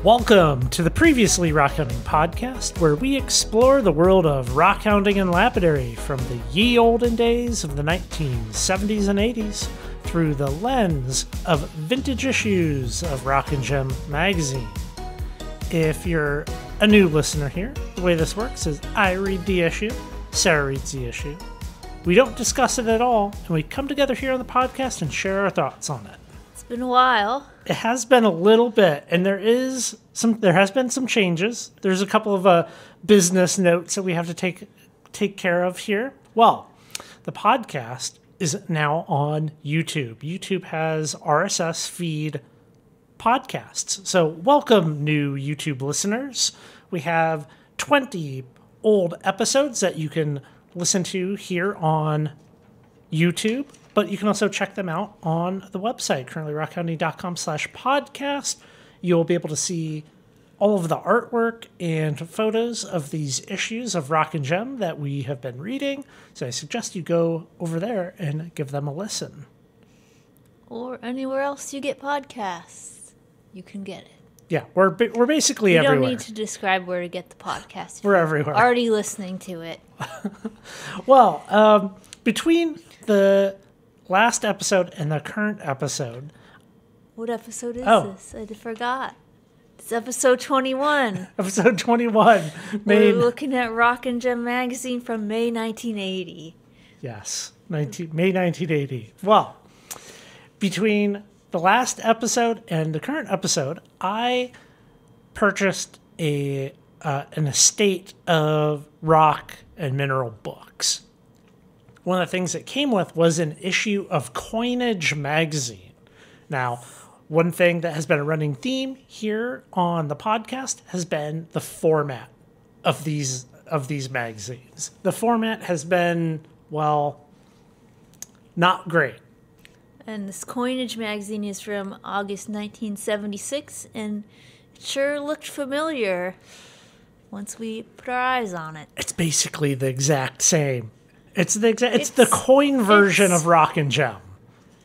Welcome to the Previously Rockhounding podcast, where we explore the world of rockhounding and lapidary from the ye olden days of the 1970s and 80s through the lens of vintage issues of Rock and Gem magazine. If you're a new listener here, the way this works is I read the issue, Sarah reads the issue. We don't discuss it at all, and we come together here on the podcast and share our thoughts on it. It's been a while. It has been a little bit, and there has been some changes. There's a couple of business notes that we have to take care of here. Well, the podcast is now on YouTube. YouTube has RSS feed podcasts. So welcome, new YouTube listeners. We have 20 old episodes that you can listen to here on YouTube. But you can also check them out on the website, currently rockhounding.com/podcast. You'll be able to see all of the artwork and photos of these issues of Rock and Gem that we have been reading. So I suggest you go over there and give them a listen. Or anywhere else you get podcasts, you can get it. Yeah, we're basically everywhere. You don't need to describe where to get the podcast. We're everywhere. Already listening to it. Well, between the last episode and the current episode. What episode is this? I forgot. It's episode 21. Episode 21. We're looking at Rock and Gem magazine from May 1980. Yes, May 1980. Well, between the last episode and the current episode, I purchased an estate of rock and mineral books. One of the things that came with was an issue of Coinage magazine. Now, one thing that has been a running theme here on the podcast has been the format of these magazines. The format has been, well, not great. And this Coinage magazine is from August 1976, and it sure looked familiar once we put our eyes on it. It's basically the exact same. It's the coin version of Rock and Gem.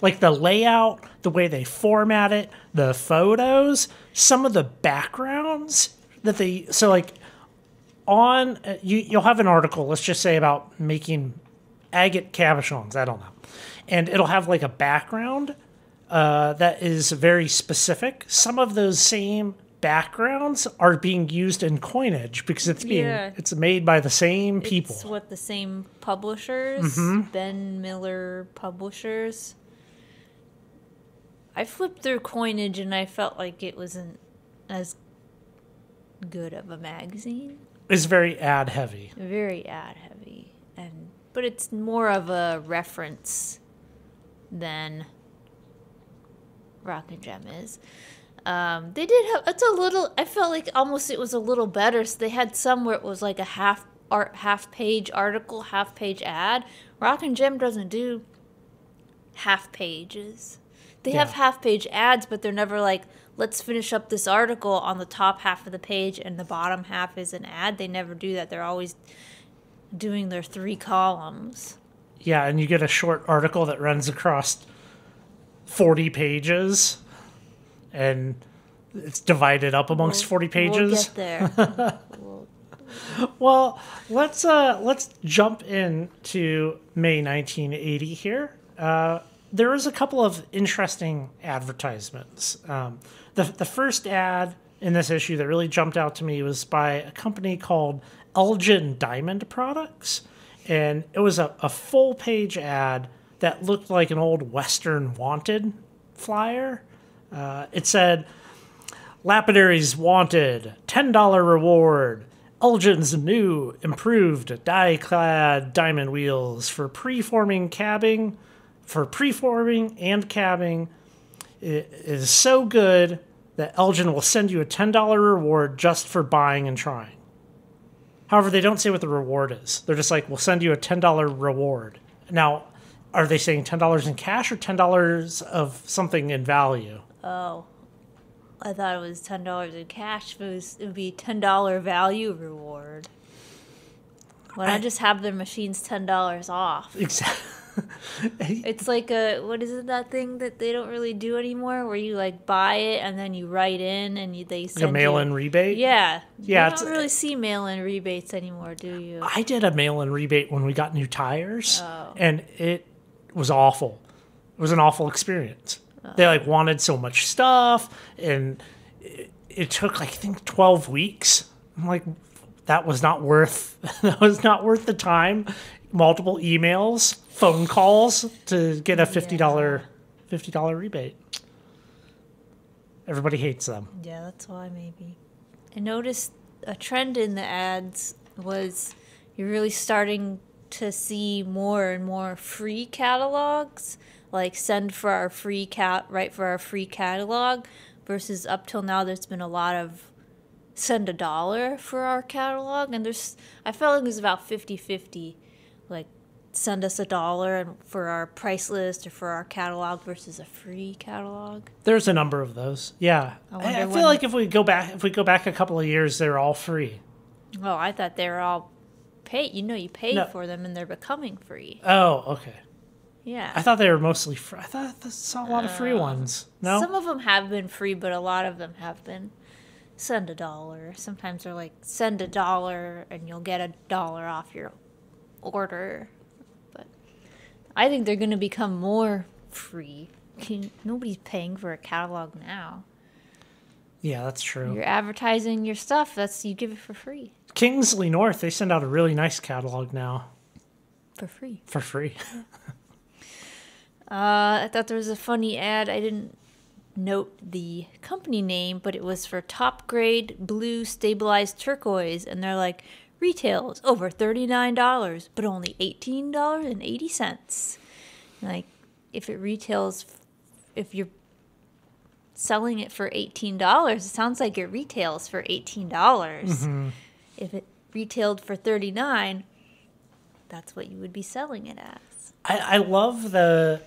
Like the layout, the way they format it, the photos, some of the backgrounds that you'll have an article, let's just say about making agate cabochons, I don't know. And it'll have like a background that is very specific. Some of those same backgrounds are being used in Coinage because it's made by the same people. It's the same publishers, Ben Miller Publishers. I flipped through Coinage and I felt like it wasn't as good of a magazine. It's very ad heavy. Very ad heavy, but it's more of a reference than Rock and Gem is. They did have, I felt like almost it was a little better. So they had some where it was like a half page article, half page ad. Rock and Gem doesn't do half pages. They have half page ads, but they're never like, let's finish up this article on the top half of the page and the bottom half is an ad. They never do that. They're always doing their 3 columns. Yeah, and you get a short article that runs across 40 pages. And it's divided up amongst 40 pages. We'll get there. Well, let's jump into May 1980 here. There was a couple of interesting advertisements. The first ad in this issue that really jumped out to me was by a company called Elgin Diamond Products. And it was a full-page ad that looked like an old Western Wanted flyer. It said, Lapidaries wanted, $10 reward, Elgin's new improved die-clad diamond wheels for preforming and cabbing. It is so good that Elgin will send you a $10 reward just for buying and trying. However, they don't say what the reward is. They're just like, we'll send you a $10 reward. Now, are they saying $10 in cash or $10 of something in value? Oh, I thought it was $10 in cash. It would be $10 value reward. Why not just have their machines $10 off? It's like what is it, that thing that they don't really do anymore, where you like buy it and then you write in and they send Like a mail-in rebate? Yeah. Yeah, You don't really see mail-in rebates anymore, do you? I did a mail-in rebate when we got new tires, and it was awful. It was an awful experience. They like wanted so much stuff, and it took like, I think 12 weeks. I'm like, that was not worth the time. Multiple emails, phone calls to get a $50 rebate. Everybody hates them. Yeah, that's why maybe. I noticed a trend in the ads was you're really starting to see more and more free catalogs, like send for our free write for our free catalog, versus up till now there's been a lot of send $1 for our catalog, and I felt like it was about 50-50, like send us $1 and for our price list or for our catalog versus a free catalog. There's a number of those. Yeah. I feel like if we go back a couple of years, they're all free. Oh, I thought they were all paid. You pay for them and they're becoming free. Oh, okay. Yeah. I thought they were mostly free. I thought I saw a lot of free ones. No? Some of them have been free, but a lot of them have been send $1. Sometimes they're like send $1 and you'll get $1 off your order. But I think they're going to become more free. Nobody's paying for a catalog now. Yeah, that's true. You're advertising your stuff. You give it for free. Kingsley North, they send out a really nice catalog now. For free. For free. I thought there was a funny ad. I didn't note the company name, but it was for top grade blue stabilized turquoise, and they're like, retails over $39, but only $18.80. Like, if you're selling it for $18, it sounds like it retails for $18. Mm-hmm. If it retailed for $39, that's what you would be selling it as. I love the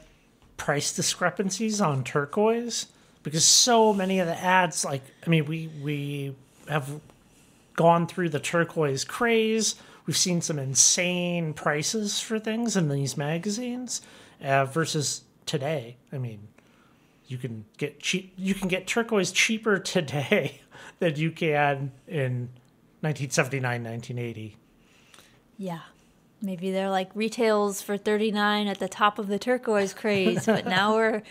price discrepancies on turquoise, because so many of the ads, like, I mean, we have gone through the turquoise craze. We've seen some insane prices for things in these magazines versus today. I mean, you can get turquoise cheaper today than you can in 1979, 1980. Yeah. Maybe they're like retails for $39 at the top of the turquoise craze, but now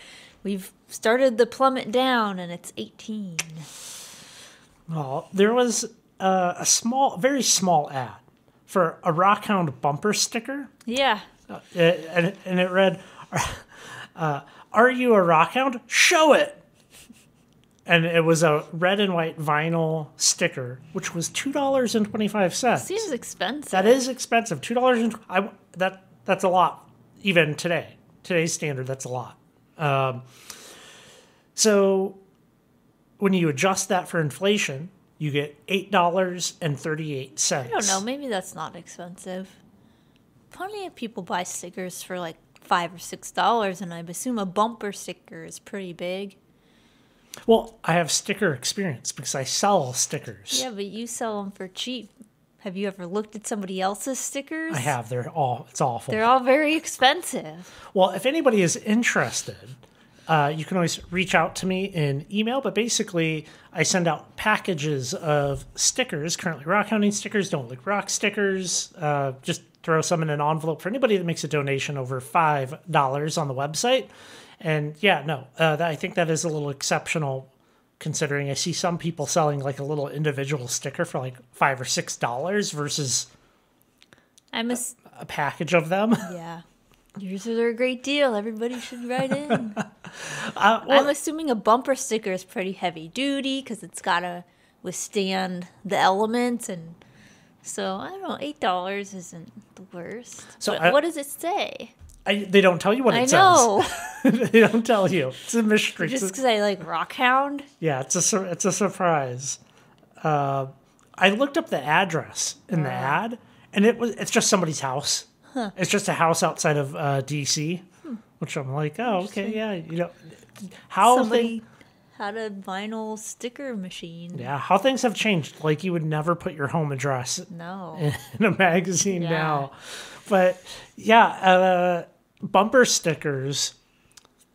we've started the plummet down and it's $18. Well, there was a very small ad for a Rockhound bumper sticker. Yeah. And it read, "Are you a Rockhound? Show it." And it was a red and white vinyl sticker, which was $2.25. Seems expensive. That is expensive. That's a lot, even today. Today's standard, that's a lot. So when you adjust that for inflation, you get $8.38. I don't know. Maybe that's not expensive. Plenty of people buy stickers for like $5 or $6, and I assume a bumper sticker is pretty big. Well, I have sticker experience because I sell stickers. Yeah, but you sell them for cheap. Have you ever looked at somebody else's stickers? I have. It's awful. They're all very expensive. Well, if anybody is interested, you can always reach out to me in email. But basically, I send out packages of stickers, currently Rockhounding stickers, Don't Lick Rock stickers. Just throw some in an envelope for anybody that makes a donation over $5 on the website. And yeah, no, I think that is a little exceptional, considering I see some people selling like a little individual sticker for like $5 or $6 versus a package of them. Yeah, yours are a great deal. Everybody should write in. I'm assuming a bumper sticker is pretty heavy duty because it's got to withstand the elements, and so I don't know. $8 isn't the worst. So what does it say? They don't tell you what it says. I know. They don't tell you. It's a mystery. Just because I like Rockhound? Yeah, it's a surprise. I looked up the address in the ad, and it's just somebody's house. Huh. It's just a house outside of D.C., which I'm like, oh, okay, yeah. Somebody had a vinyl sticker machine. Yeah, how things have changed. Like, you would never put your home address in a magazine now. But, yeah, bumper stickers,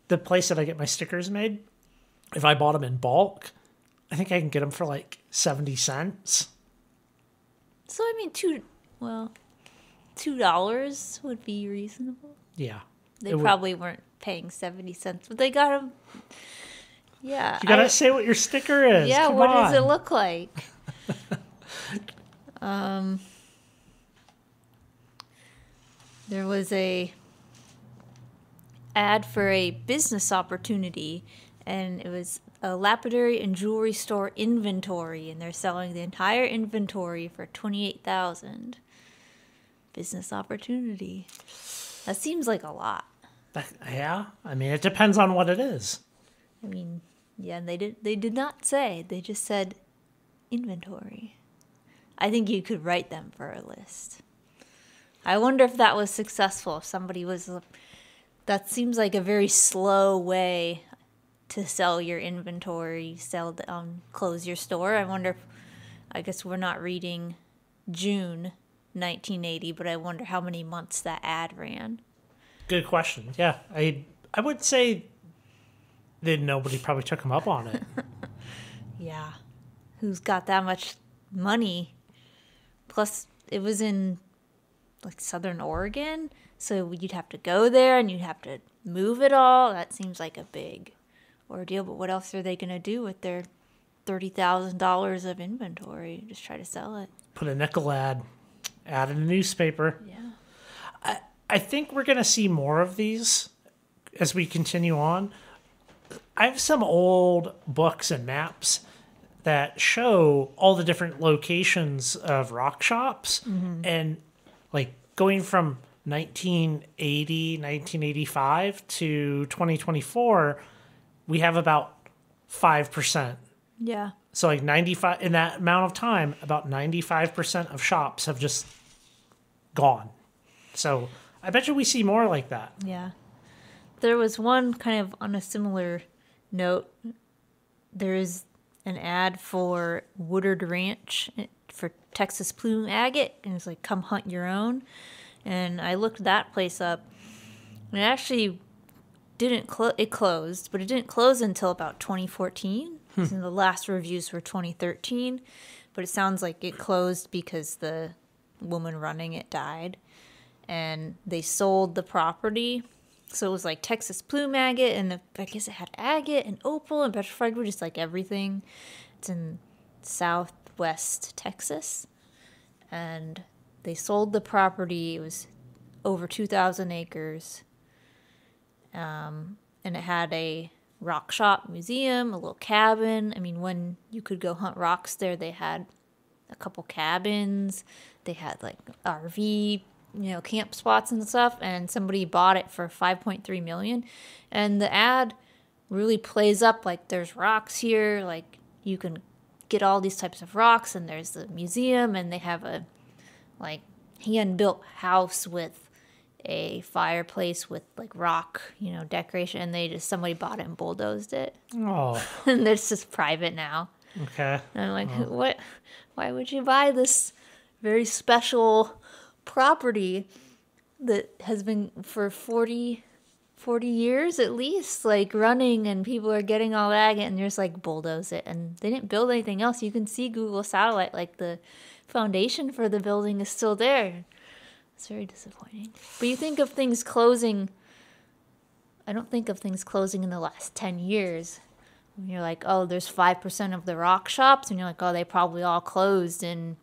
the place that I get my stickers made, if I bought them in bulk, I think I can get them for like 70 cents. So, I mean, $2 would be reasonable. Yeah. They probably weren't paying 70 cents, but they got them. Yeah. You gotta say what your sticker is. Yeah, Come what on. does it look like? There was a ad for a business opportunity, and it was a lapidary and jewelry store inventory, and they're selling the entire inventory for $28,000. Business opportunity. That seems like a lot. Yeah, I mean, it depends on what it is. I mean, yeah, and they did not say. They just said inventory. I think you could write them for a list. I wonder if that was successful. If somebody was... That seems like a very slow way to sell your inventory, close your store. I wonder if... I guess we're not reading June 1980, but I wonder how many months that ad ran. Good question. Yeah, I would say that nobody probably took him up on it. Yeah. Who's got that much money? Plus, it was in like Southern Oregon, so you'd have to go there and you'd have to move it all. That seems like a big ordeal, but what else are they going to do with their $30,000 of inventory? Just try to sell it. Put a nickel ad in a newspaper. Yeah. I think we're going to see more of these as we continue on. I have some old books and maps that show all the different locations of rock shops. And like going from 1980, 1985 to 2024, we have about 5%. Yeah. So like 95, in that amount of time, about 95% of shops have just gone. So I bet you we see more like that. Yeah. There was one kind of on a similar note. There is an ad for Woodard Ranch for Texas plume agate, and it's like, come hunt your own. And I looked that place up, and it actually didn't it closed, but it didn't close until about 2014. And the last reviews were 2013, but it sounds like it closed because the woman running it died, and they sold the property. So it was like Texas plume agate, and I guess it had agate and opal and petrified wood, just like everything. It's in southwest Texas, and they sold the property. It was over 2,000 acres, and it had a rock shop museum, a little cabin. I mean, when you could go hunt rocks there, they had a couple cabins. They had like RV, camp spots and stuff. And somebody bought it for $5.3 million. And the ad really plays up like there's rocks here, like you can get all these types of rocks, and there's the museum, and they have a like hand-built house with a fireplace with like rock, decoration, and somebody bought it and bulldozed it. Oh. And it's just private now. Okay. And I'm like, what? Why would you buy this very special property that has been for 40 years at least, like running, and people are getting all agate, and just like bulldoze it, and they didn't build anything else. You can see Google satellite, like the foundation for the building is still there. It's very disappointing. But you think of things closing, I don't think of things closing in the last 10 years. When you're like, oh, there's 5% of the rock shops, and you're like, oh, they probably all closed in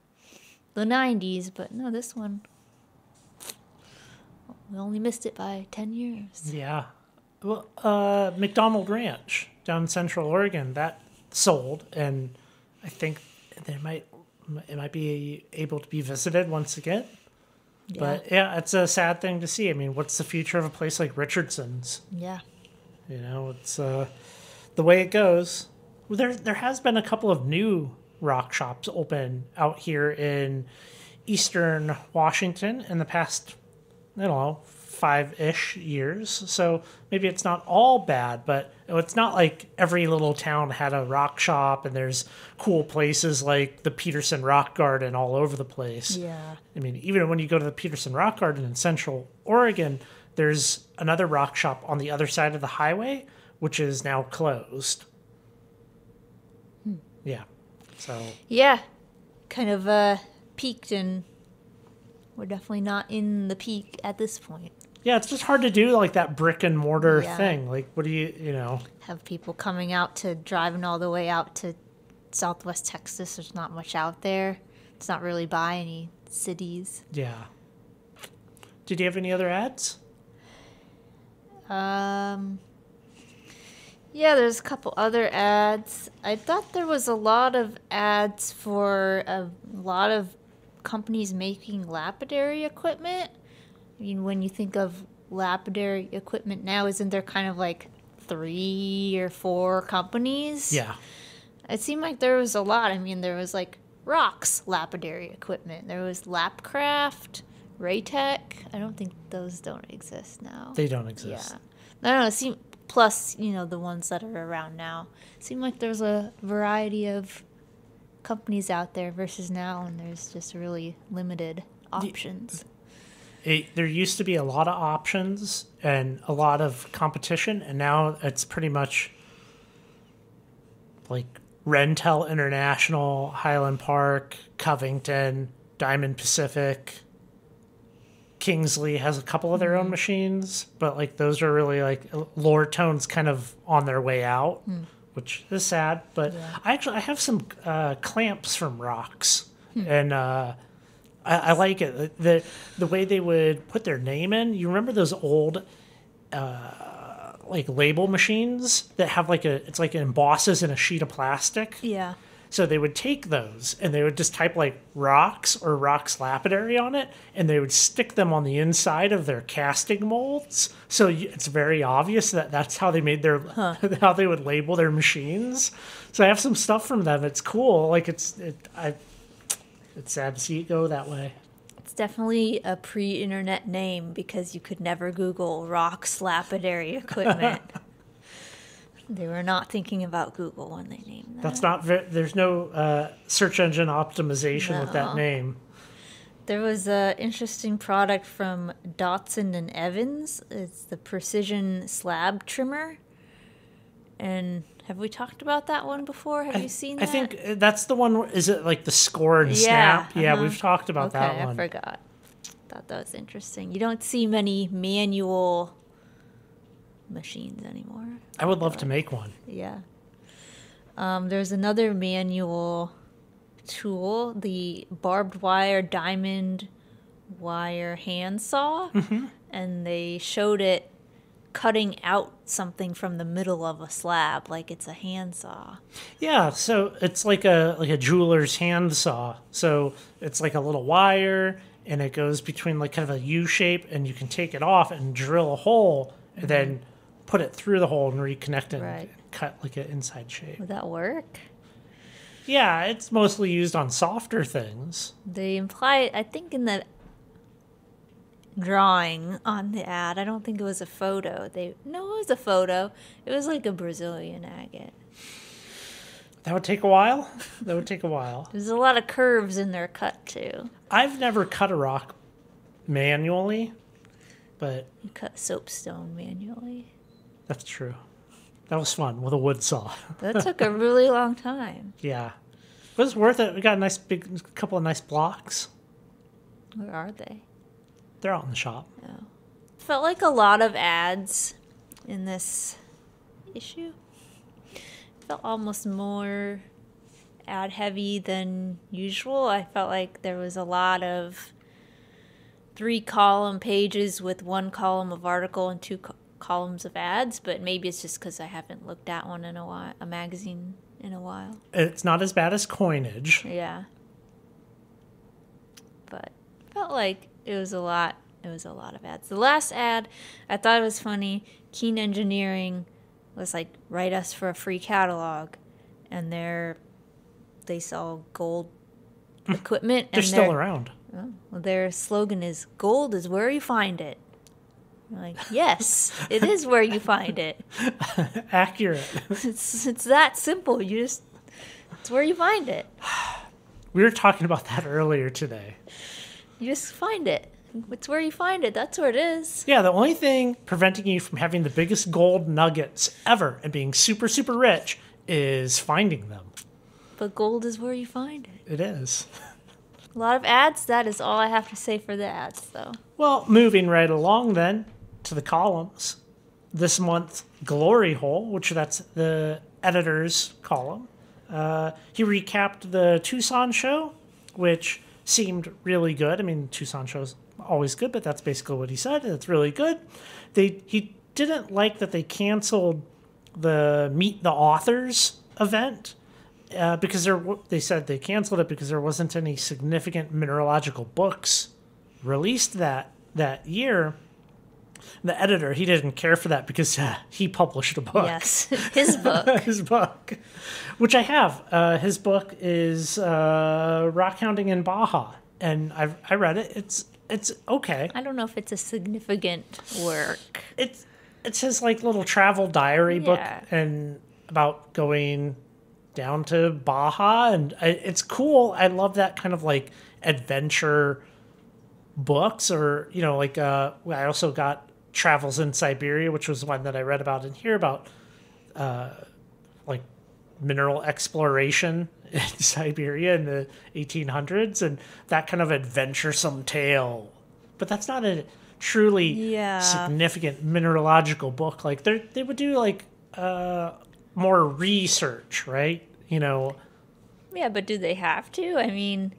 the 90s. But no, this one, we only missed it by 10 years. Yeah. Well, McDonald Ranch down in Central Oregon, that sold, and I think it might be able to be visited once again. Yeah. But yeah, it's a sad thing to see. I mean, what's the future of a place like Richardson's? Yeah. It's the way it goes. Well, there has been a couple of new rock shops open out here in eastern Washington in the past, 5-ish years. So maybe it's not all bad, but it's not like every little town had a rock shop, and there's cool places like the Peterson Rock Garden all over the place. Yeah. I mean, even when you go to the Peterson Rock Garden in Central Oregon, There's another rock shop on the other side of the highway, which is now closed. Yeah. So. Yeah. Kind of peaked, and we're definitely not in the peak at this point. Yeah, it's just hard to do like that brick and mortar thing. Like, what do you know? Have people coming out to driving all the way out to Southwest Texas. There's not much out there. It's not really by any cities. Yeah. Did you have any other ads? Yeah, there's a couple other ads. I thought there was a lot of ads for a lot of companies making lapidary equipment. I mean, when you think of lapidary equipment now, isn't there kind of like 3 or 4 companies? Yeah. It seemed like there was a lot. I mean, there was like Rock's lapidary equipment. There was Lapcraft, Raytech. I don't think those don't exist now. They don't exist. Yeah. I don't know. Plus, the ones that are around now. It seemed like there's a variety of companies out there versus now, and there's just really limited options. There used to be a lot of options and a lot of competition, and now it's pretty much like Rentel International, Highland Park, Covington, Diamond Pacific. Kingsley has a couple of their own machines, but like those are really like Loretone's kind of on their way out, which is sad. But I have some clamps from Rocks, and I like it. The way they would put their name in. You remember those old like label machines that have it's like it embosses in a sheet of plastic? Yeah. So they would take those and they would just type like Rocks or Rocks Lapidary on it, and they would stick them on the inside of their casting molds. So it's very obvious that that's how they made how they would label their machines. So I have some stuff from them. It's cool. Like it's sad to see it go that way. It's definitely a pre-internet name because you could never Google Rock's lapidary equipment. They were not thinking about Google when they named that. That's not there's no search engine optimization with that name. There was an interesting product from Dotson and Evans. It's the precision slab trimmer. And have we talked about that one before? Have you seen that? I think that's the one. Is it like the score and snap? Yeah, we've talked about that one. I forgot. Thought that was interesting. You don't see many manual machines anymore. I would love to make one. Yeah. There's another manual tool, the barbed wire diamond wire handsaw, and they showed it cutting out something from the middle of a slab like it's a handsaw. Yeah, so it's like a jeweler's handsaw. So it's like a little wire, and it goes between like kind of a U shape, and you can take it off and drill a hole, and then put it through the hole and reconnect it and cut like an inside shape. Would that work? Yeah, it's mostly used on softer things. They imply, I think in the drawing on the ad, I don't think it was a photo. It was a photo. It was like a Brazilian agate. That would take a while? That would take a while. There's a lot of curves in their cut, too. I've never cut a rock manually, but... You cut soapstone manually. That's true. That was fun with a wood saw. That took a really long time. Yeah. But it's worth it. We got a couple of nice blocks. Where are they? They're out in the shop. Oh. Felt like a lot of ads in this issue. Felt almost more ad heavy than usual. I felt like there was a lot of 3-column pages with 1 column of article and 2 columns of ads, but maybe it's just because I haven't looked at one in a while, a magazine in a while. It's not as bad as Coinage. Yeah. But felt like it was a lot of ads. The last ad, I thought it was funny. Keen Engineering was like, write us for a free catalog, and they sell gold equipment. They're still around. Oh, well, their slogan is, gold is where you find it. I'm like, yes, it is where you find it. Accurate. It's that simple. It's where you find it. We were talking about that earlier today. You just find it. It's where you find it. That's where it is. Yeah, the only thing preventing you from having the biggest gold nuggets ever and being super, super rich is finding them. But gold is where you find it. It is. A lot of ads. That is all I have to say for the ads, though. Well, moving right along then to the columns. This month, Glory Hole, which that's the editor's column. He recapped the Tucson show, which seemed really good. I mean, Tucson show's always good, but that's basically what he said. It's really good. He didn't like that they canceled the Meet the Authors event because they said they canceled it because there wasn't any significant mineralogical books released that year. The editor, he didn't care for that because he published a book. Yes, his book. His book, which I have. His book is Rockhounding in Baja, and I read it. It's okay. I don't know if it's a significant work. It's his like little travel diary book and about going down to Baja, and it's cool. I love that kind of like adventure books, or like I also got Travels in Siberia, which was one that I read about in here about like mineral exploration in Siberia in the 1800s, and that kind of adventuresome tale. But that's not a truly significant mineralogical book. Like they would do like more research, right? Yeah, but do they have to? I mean,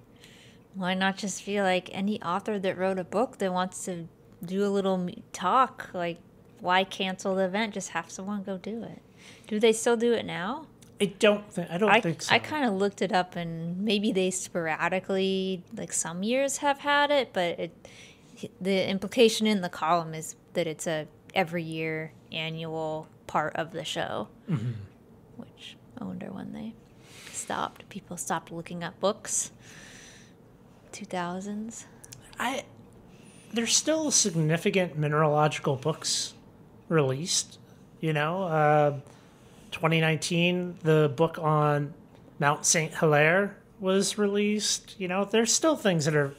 why not just feel like any author that wrote a book that wants to do a little talk? Like, why cancel the event? Just have someone go do it. Do they still do it now? I don't think so. I kind of looked it up, and maybe they sporadically, like some years, have had it, but the implication in the column is that it's a every year annual part of the show, which I wonder when they stopped. People stopped looking up books. 2000s. There's still significant mineralogical books released. 2019, the book on Mount Saint Hilaire was released. There's still things that are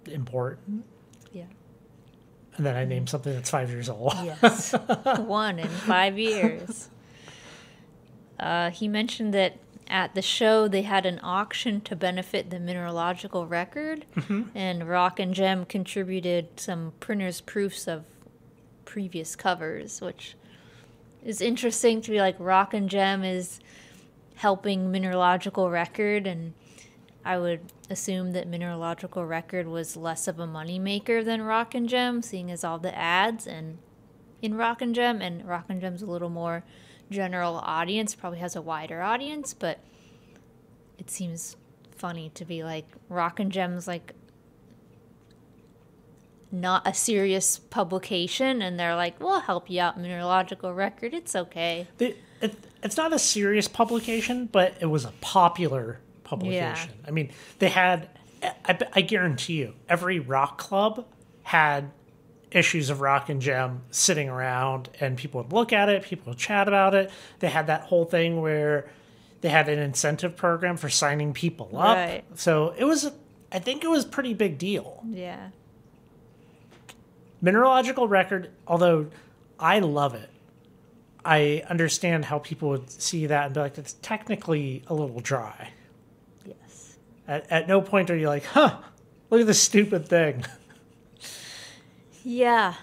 important. Yeah. And then I named something that's 5 years old. Yes. 1 in 5 years. He mentioned that at the show, they had an auction to benefit the mineralogical record, and Rock and Gem contributed some printer's proofs of previous covers, which is interesting to be like Rock and Gem is helping mineralogical record, and I would assume that mineralogical record was less of a moneymaker than Rock and Gem, seeing as all the ads and in Rock and Gem's a little more general audience, probably has a wider audience, but it seems funny to be like Rock and Gem's like not a serious publication, and they're like, we'll help you out, mineralogical record, it's okay. It's not a serious publication, but it was a popular publication. I mean, they had, I guarantee you, every rock club had issues of Rock and Gem sitting around, and people would look at it, people would chat about it. They had that whole thing where they had an incentive program for signing people up. Right. So I think it was a pretty big deal. Yeah. Mineralogical record, although I love it, I understand how people would see that and be like, it's technically a little dry. Yes. At no point are you like, look at this stupid thing. Yeah.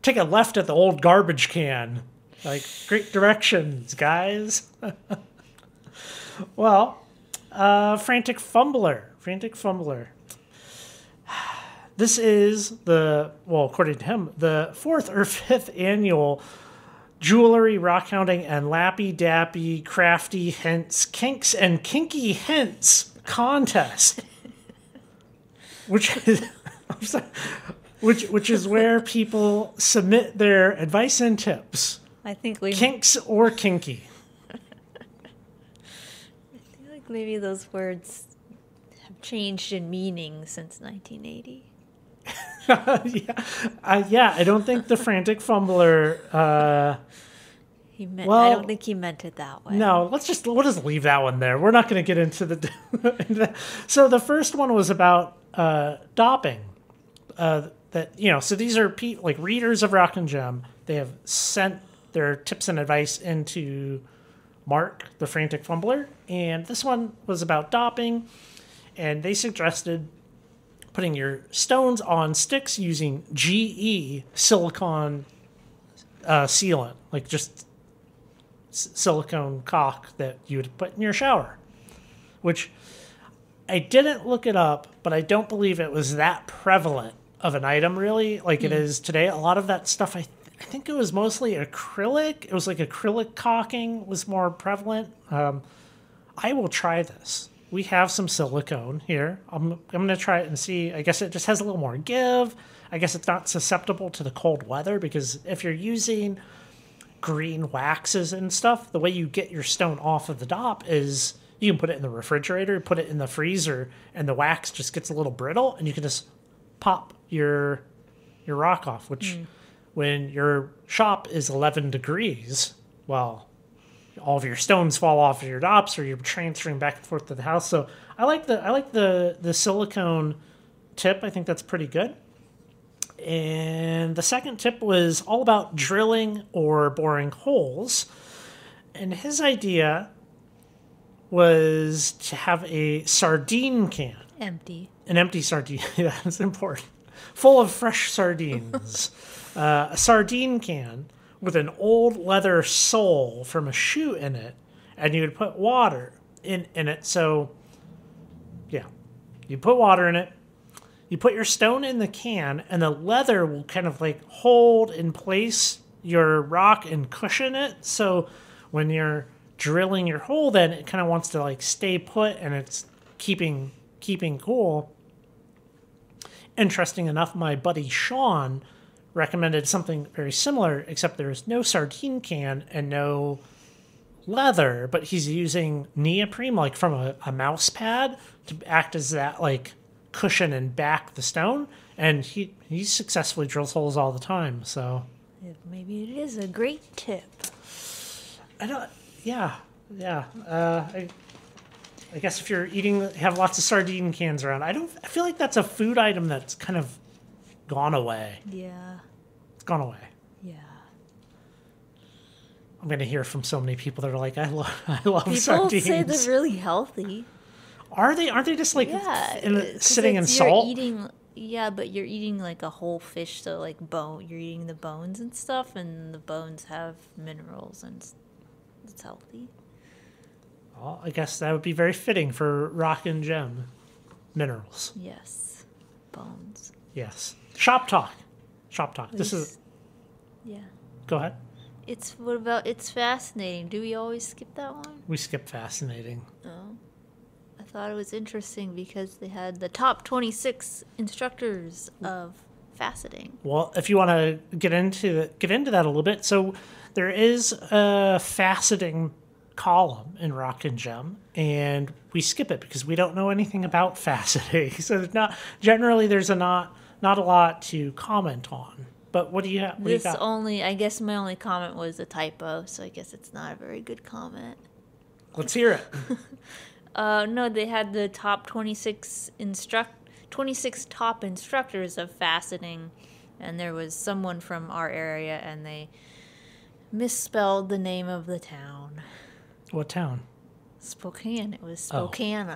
Take a left at the old garbage can. Like, great directions, guys. Well, Frantic Fumbler. This is according to him, the 4th or 5th annual Jewelry, Rockhounding, and Lappy Dappy Crafty Hints, Kinks, and Kinky Hints contest. Which is where people submit their advice and tips. I think Kinks or kinky. I feel like maybe those words have changed in meaning since 1980. I don't think the Frantic Fumbler. I don't think he meant it that way. No, we'll just leave that one there. We're not going to get into the. So the first one was about doping, So these are like readers of Rock and Gem. They have sent their tips and advice into Mark, the Frantic Fumbler, and this one was about doping, and they suggested putting your stones on sticks using GE silicone sealant, like just silicone caulk that you would put in your shower, which I didn't look it up, but I don't believe it was that prevalent of an item really like it is today. A lot of that stuff, I think it was mostly acrylic. It was like acrylic caulking was more prevalent. I will try this. We have some silicone here. I'm going to try it and see. I guess it just has a little more give. I guess it's not susceptible to the cold weather because if you're using green waxes and stuff, the way you get your stone off of the dop is you can put it in the refrigerator, put it in the freezer, and the wax just gets a little brittle, and you can just pop your rock off, which when your shop is 11 degrees, well, all of your stones fall off of your dops, or you're transferring back and forth to the house. So I like the silicone tip. I think that's pretty good. And the second tip was all about drilling or boring holes. And his idea was to have a sardine can. Empty. An empty sardine. Yeah, that's important. Full of fresh sardines. A sardine can with an old leather sole from a shoe in it, and you would put water in it. So, yeah, you put water in it, you put your stone in the can, and the leather will kind of like hold in place your rock and cushion it. So when you're drilling your hole, then it kind of wants to like stay put, and it's keeping cool. Interesting enough, my buddy Sean recommended something very similar, except there's no sardine can and no leather, but he's using neoprene, like from a mouse pad, to act as that like cushion and back the stone. And he successfully drills holes all the time. So maybe it is a great tip. I don't. Yeah. I guess if you're have lots of sardine cans around. I feel like that's a food item that's kind of gone away. Yeah. It's gone away. Yeah. I'm going to hear from so many people that are like, I love people sardines. People say they're really healthy. Are they? Aren't they just like sitting in you're salt? But you're eating like a whole fish, so like you're eating the bones and stuff, and the bones have minerals, and it's healthy. Well, I guess that would be very fitting for Rock and Gem minerals. Yes. Bones. Yes. Shop talk. This is... Yeah. Go ahead. It's fascinating. Do we always skip that one? We skip fascinating. Oh. I thought it was interesting because they had the top 26 instructors of faceting. Well, if you want to get into that a little bit, so there is a faceting column in Rock and Gem, and we skip it because we don't know anything about faceting. So there's not a lot to comment on. But what do you have? I guess my only comment was a typo, so I guess it's not a very good comment. Let's hear it. No, they had the top 26 top instructors of faceting, and there was someone from our area, and they misspelled the name of the town. What town? Spokane. It was Spokane.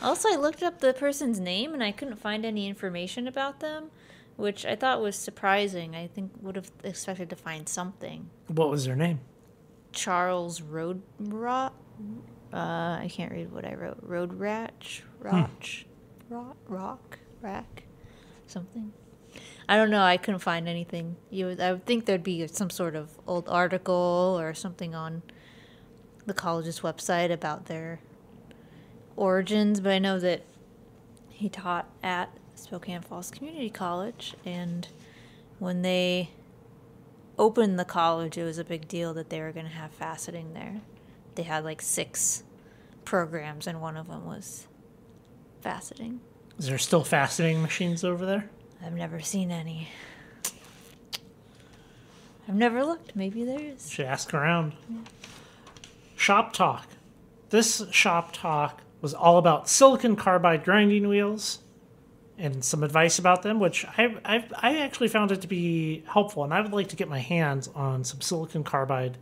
Also, I looked up the person's name, and I couldn't find any information about them, which I thought was surprising. I think would have expected to find something. What was their name? Charles I can't read what I wrote. Rack, something. I don't know. I couldn't find anything. I would think there'd be some sort of old article or something on the college's website about their origins, but I know that he taught at Spokane Falls Community College, and when they opened the college, it was a big deal that they were going to have faceting there. They had like 6 programs, and one of them was faceting. Is there still faceting machines over there? I've never seen any. I've never looked. Maybe there is. Should ask around. Yeah. Shop talk. This shop talk was all about silicon carbide grinding wheels and some advice about them, which I actually found it to be helpful. And I would like to get my hands on some silicon carbide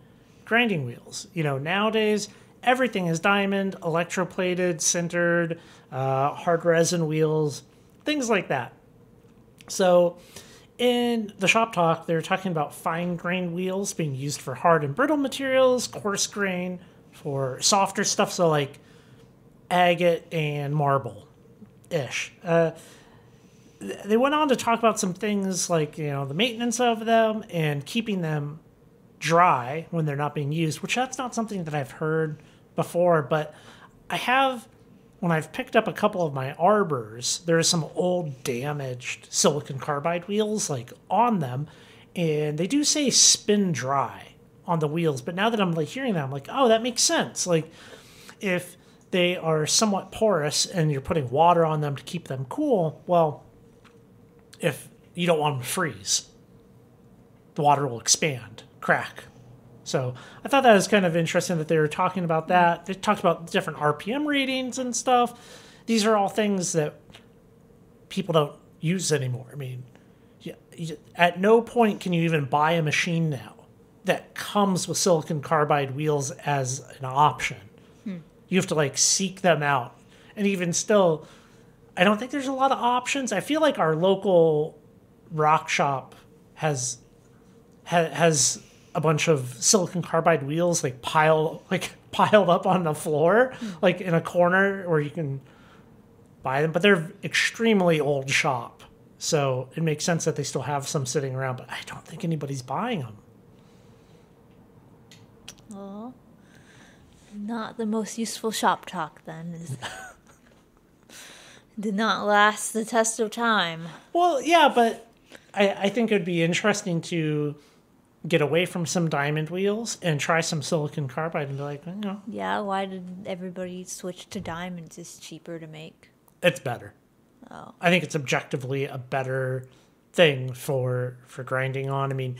grinding wheels. Nowadays, everything is diamond, electroplated, sintered, hard resin wheels, things like that. So in the shop talk, they were talking about fine grain wheels being used for hard and brittle materials, coarse grain for softer stuff, so like agate and marble-ish. They went on to talk about some things like, the maintenance of them and keeping them dry when they're not being used, which that's not something that I've heard before, but when I've picked up a couple of my arbors, there's some old damaged silicon carbide wheels like on them, and they do say spin dry on the wheels, but now that I'm like hearing that, I'm like, oh, that makes sense. Like if they are somewhat porous and you're putting water on them to keep them cool, well, if you don't want them to freeze, the water will expand, crack. So I thought that was kind of interesting that they were talking about that. They talked about different RPM readings and stuff. These are all things that people don't use anymore. I mean, at no point can you even buy a machine now that comes with silicon carbide wheels as an option. You have to like seek them out. And even still, I don't think there's a lot of options. I feel like our local rock shop has a bunch of silicon carbide wheels like piled up on the floor, like in a corner where you can buy them. But they're extremely old shop, so it makes sense that they still have some sitting around. But I don't think anybody's buying them. Well, not the most useful shop talk then. Did not last the test of time. Well, yeah, but I think it would be interesting to get away from some diamond wheels and try some silicon carbide and be like, Yeah, why did everybody switch to diamonds? It's cheaper to make. It's better. Oh. I think it's objectively a better thing for grinding on. I mean,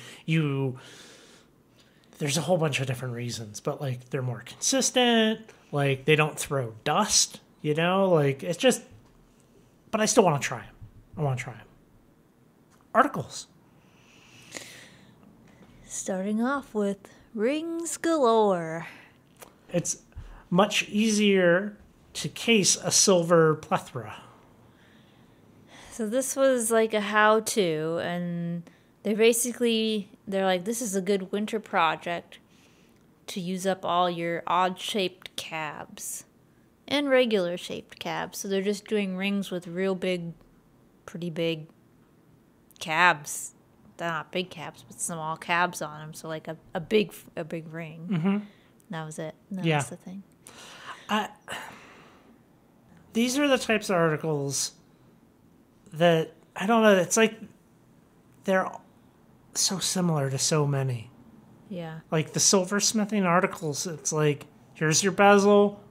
there's a whole bunch of different reasons, but like they're more consistent, like they don't throw dust, like it's just, but I still want to try them. I want to try them. Articles. Starting off with rings galore. It's much easier to case a silver plethora. So this was like a how-to, and they're like, this is a good winter project to use up all your odd-shaped cabs and regular-shaped cabs. So they're just doing rings with real big, pretty big cabs. They're not big cabs, but small cabs on them. So like a big ring. Mm-hmm. That was it. That was the thing. These are the types of articles that, I don't know, it's like they're so similar to so many. Yeah. Like the silversmithing articles, it's like, here's your bezel.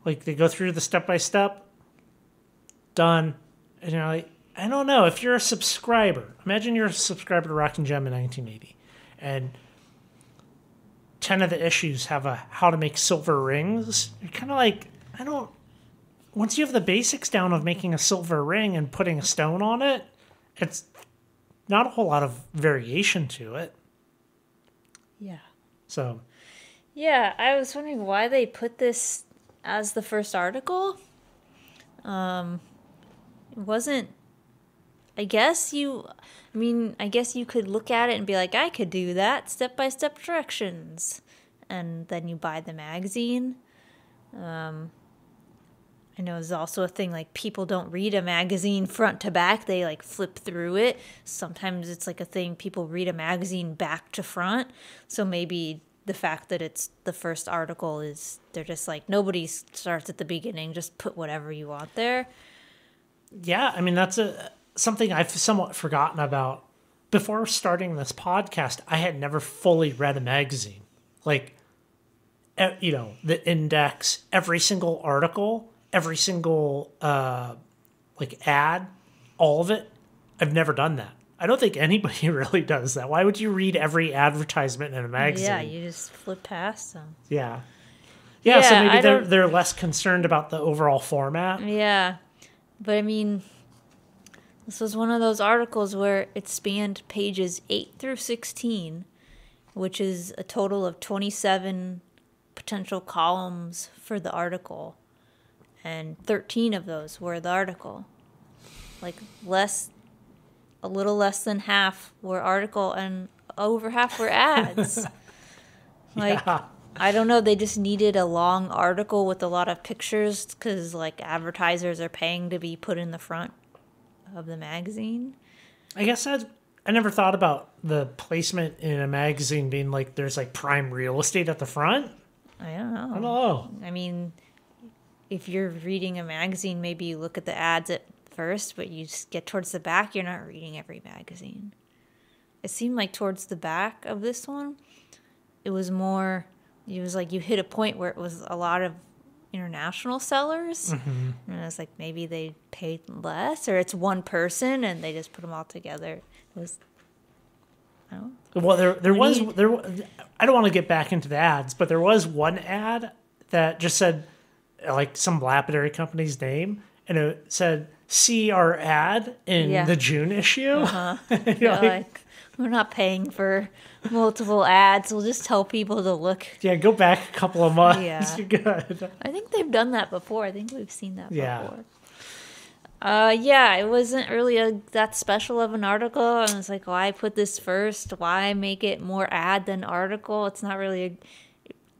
Like they go through the step-by-step. Done. And you're like, I don't know, if you're a subscriber, imagine you're a subscriber to Rock and Gem in 1980, and 10 of the issues have a how to make silver rings. You're kind of like, once you have the basics down of making a silver ring and putting a stone on it, it's not a whole lot of variation to it. Yeah. So. Yeah, I was wondering why they put this as the first article. It wasn't. I guess you could look at it and be like, I could do that, step-by-step directions. And then you buy the magazine. I know there's also a thing, like, people don't read a magazine front to back. They, like, flip through it. Sometimes it's, like, a thing, people read a magazine back to front. So maybe the fact that it's the first article is, they're just like, nobody starts at the beginning. Just put whatever you want there. Yeah, I mean, that's something I've somewhat forgotten about. Before starting this podcast, I had never fully read a magazine. Like, the index, every single article, every single, ad, all of it. I've never done that. I don't think anybody really does that. Why would you read every advertisement in a magazine? Yeah, you just flip past them. Yeah, so maybe they're less concerned about the overall format. Yeah. But I mean, this was one of those articles where it spanned pages 8 through 16, which is a total of 27 potential columns for the article. And 13 of those were the article. Like a little less than half were article and over half were ads. Like, Yeah. I don't know, they just needed a long article with a lot of pictures because, like, advertisers are paying to be put in the front of the magazine. I guess I never thought about the placement in a magazine being like there's like prime real estate at the front. I don't know. I don't know. I mean, if you're reading a magazine, maybe you look at the ads at first, but you just get towards the back, you're not reading every magazine. It seemed like towards the back of this one, it was like you hit a point where it was a lot of international sellers. Mm-hmm. And it's like maybe they paid less, or it's one person and they just put them all together. It was, I don't know. Well, I don't want to get back into the ads, but there was one ad that just said like some lapidary company's name, and it said, "See our ad in the June issue." Uh-huh. like, we're not paying for multiple ads. We'll just tell people to look. Yeah, go back a couple of months. Yeah. You're good. I think they've done that before. I think we've seen that Yeah. before. It wasn't really that special of an article. I was like, why put this first? Why make it more ad than article? It's not really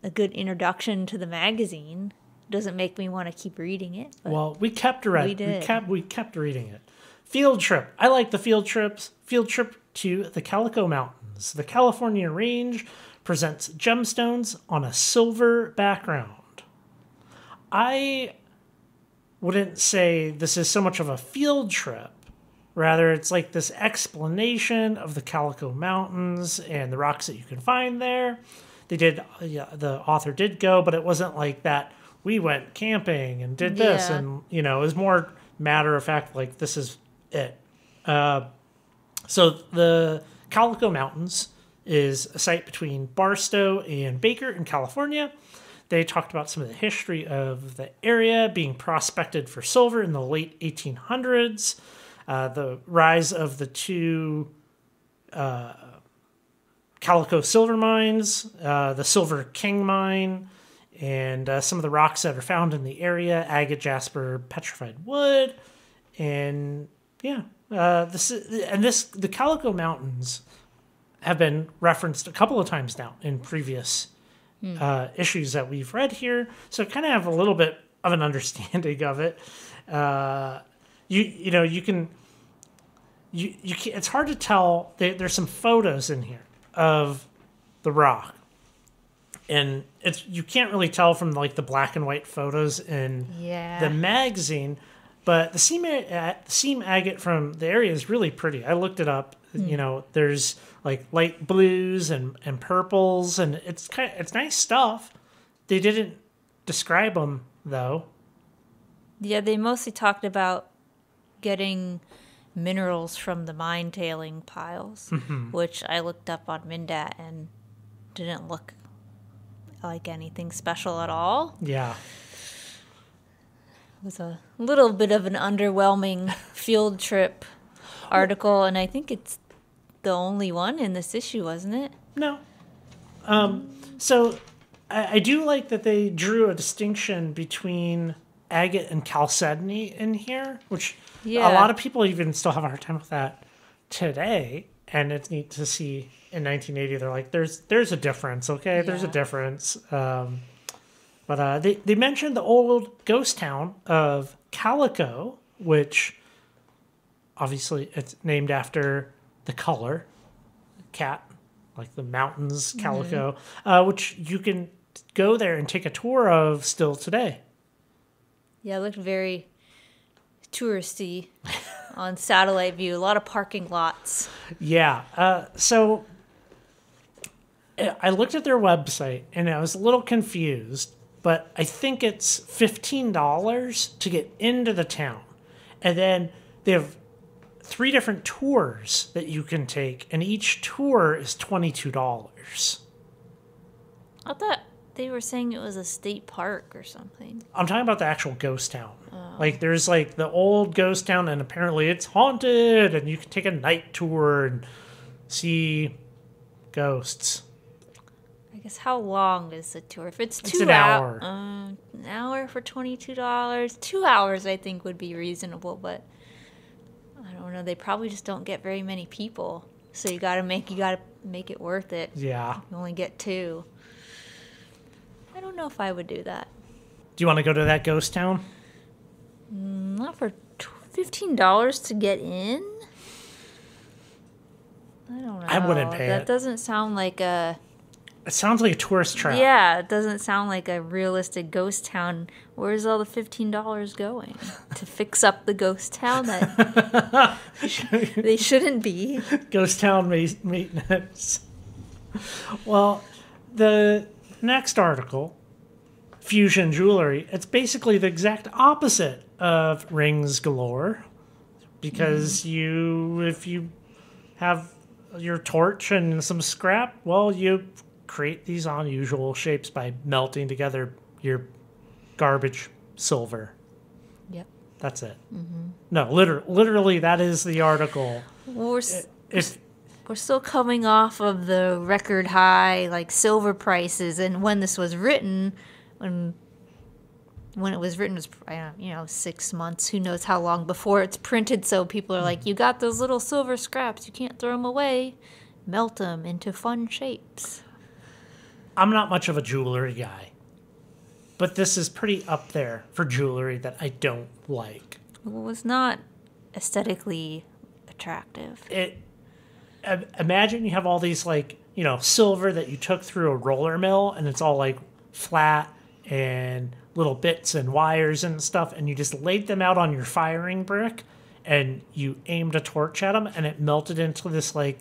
a good introduction to the magazine. It doesn't make me want to keep reading it. Well, we kept reading. We did. We kept reading it. Field trip. I like the field trips. Field trip to the Calico Mountains. The California Range presents gemstones on a silver background. I wouldn't say this is so much of a field trip. Rather, it's like this explanation of the Calico Mountains and the rocks that you can find there. The author did go, but it wasn't like that. We went camping and did this, and it was more matter of fact. Like, this is it. So the Calico Mountains is a site between Barstow and Baker in California. They talked about some of the history of the area being prospected for silver in the late 1800s, the rise of the two Calico silver mines, the Silver King mine, and some of the rocks that are found in the area, agate, jasper, petrified wood, and the Calico Mountains have been referenced a couple of times now in previous issues that we've read here, so kind of have a little bit of an understanding of it. It's hard to tell. There's some photos in here of the rock, and you can't really tell from like the black and white photos in the magazine. But the seam agate from the area is really pretty. I looked it up. There's like light blues and purples, and it's nice stuff. They didn't describe them though. Yeah, they mostly talked about getting minerals from the mine tailing piles, which I looked up on Mindat and didn't look like anything special at all. Yeah. It was a little bit of an underwhelming field trip article, and I think it's the only one in this issue, wasn't it? No. So I do like that they drew a distinction between agate and chalcedony in here, which a lot of people even still have a hard time with that today, and it's neat to see in 1980 they're like, there's a difference, okay? Yeah. There's a difference. But they mentioned the old ghost town of Calico, which obviously it's named after the color, cat, like the mountains, Calico, which you can go there and take a tour of still today. Yeah, it looked very touristy on satellite view. A lot of parking lots. Yeah. So I looked at their website and I was a little confused. But I think it's $15 to get into the town. And then they have 3 different tours that you can take, and each tour is $22. I thought they were saying it was a state park or something. I'm talking about the actual ghost town. Like, there's, like, the old ghost town, and apparently it's haunted, and you can take a night tour and see ghosts. I guess how long is the tour? If it's an hour. An hour for $22. 2 hours, I think, would be reasonable, but I don't know. They probably just don't get very many people, so you gotta make it worth it. Yeah. You only get 2. I don't know if I would do that. Do you want to go to that ghost town? Not for $15 to get in. I don't know. I wouldn't pay That it. doesn't sound like a... It sounds like a tourist trap. Yeah, it doesn't sound like a realistic ghost town. Where's all the $15 going? To fix up the ghost town that they shouldn't be. Ghost town maintenance. Well, the next article, Fusion Jewelry, it's basically the exact opposite of Rings Galore. Because if you have your torch and some scrap, well, you create these unusual shapes by melting together your garbage silver. Yep. That's it. No, literally, that is the article. We're still coming off of the record high, like, silver prices, and when this was written, when it was written was, 6 months, who knows how long before it's printed, so people are like, you got those little silver scraps, you can't throw them away, melt them into fun shapes. I'm not much of a jewelry guy, but this is pretty up there for jewelry that I don't like. It was not aesthetically attractive. Imagine you have all these, like, silver that you took through a roller mill, and it's all, like, flat and little bits and wires and stuff, and you just laid them out on your firing brick, and you aimed a torch at them, and it melted into this, like,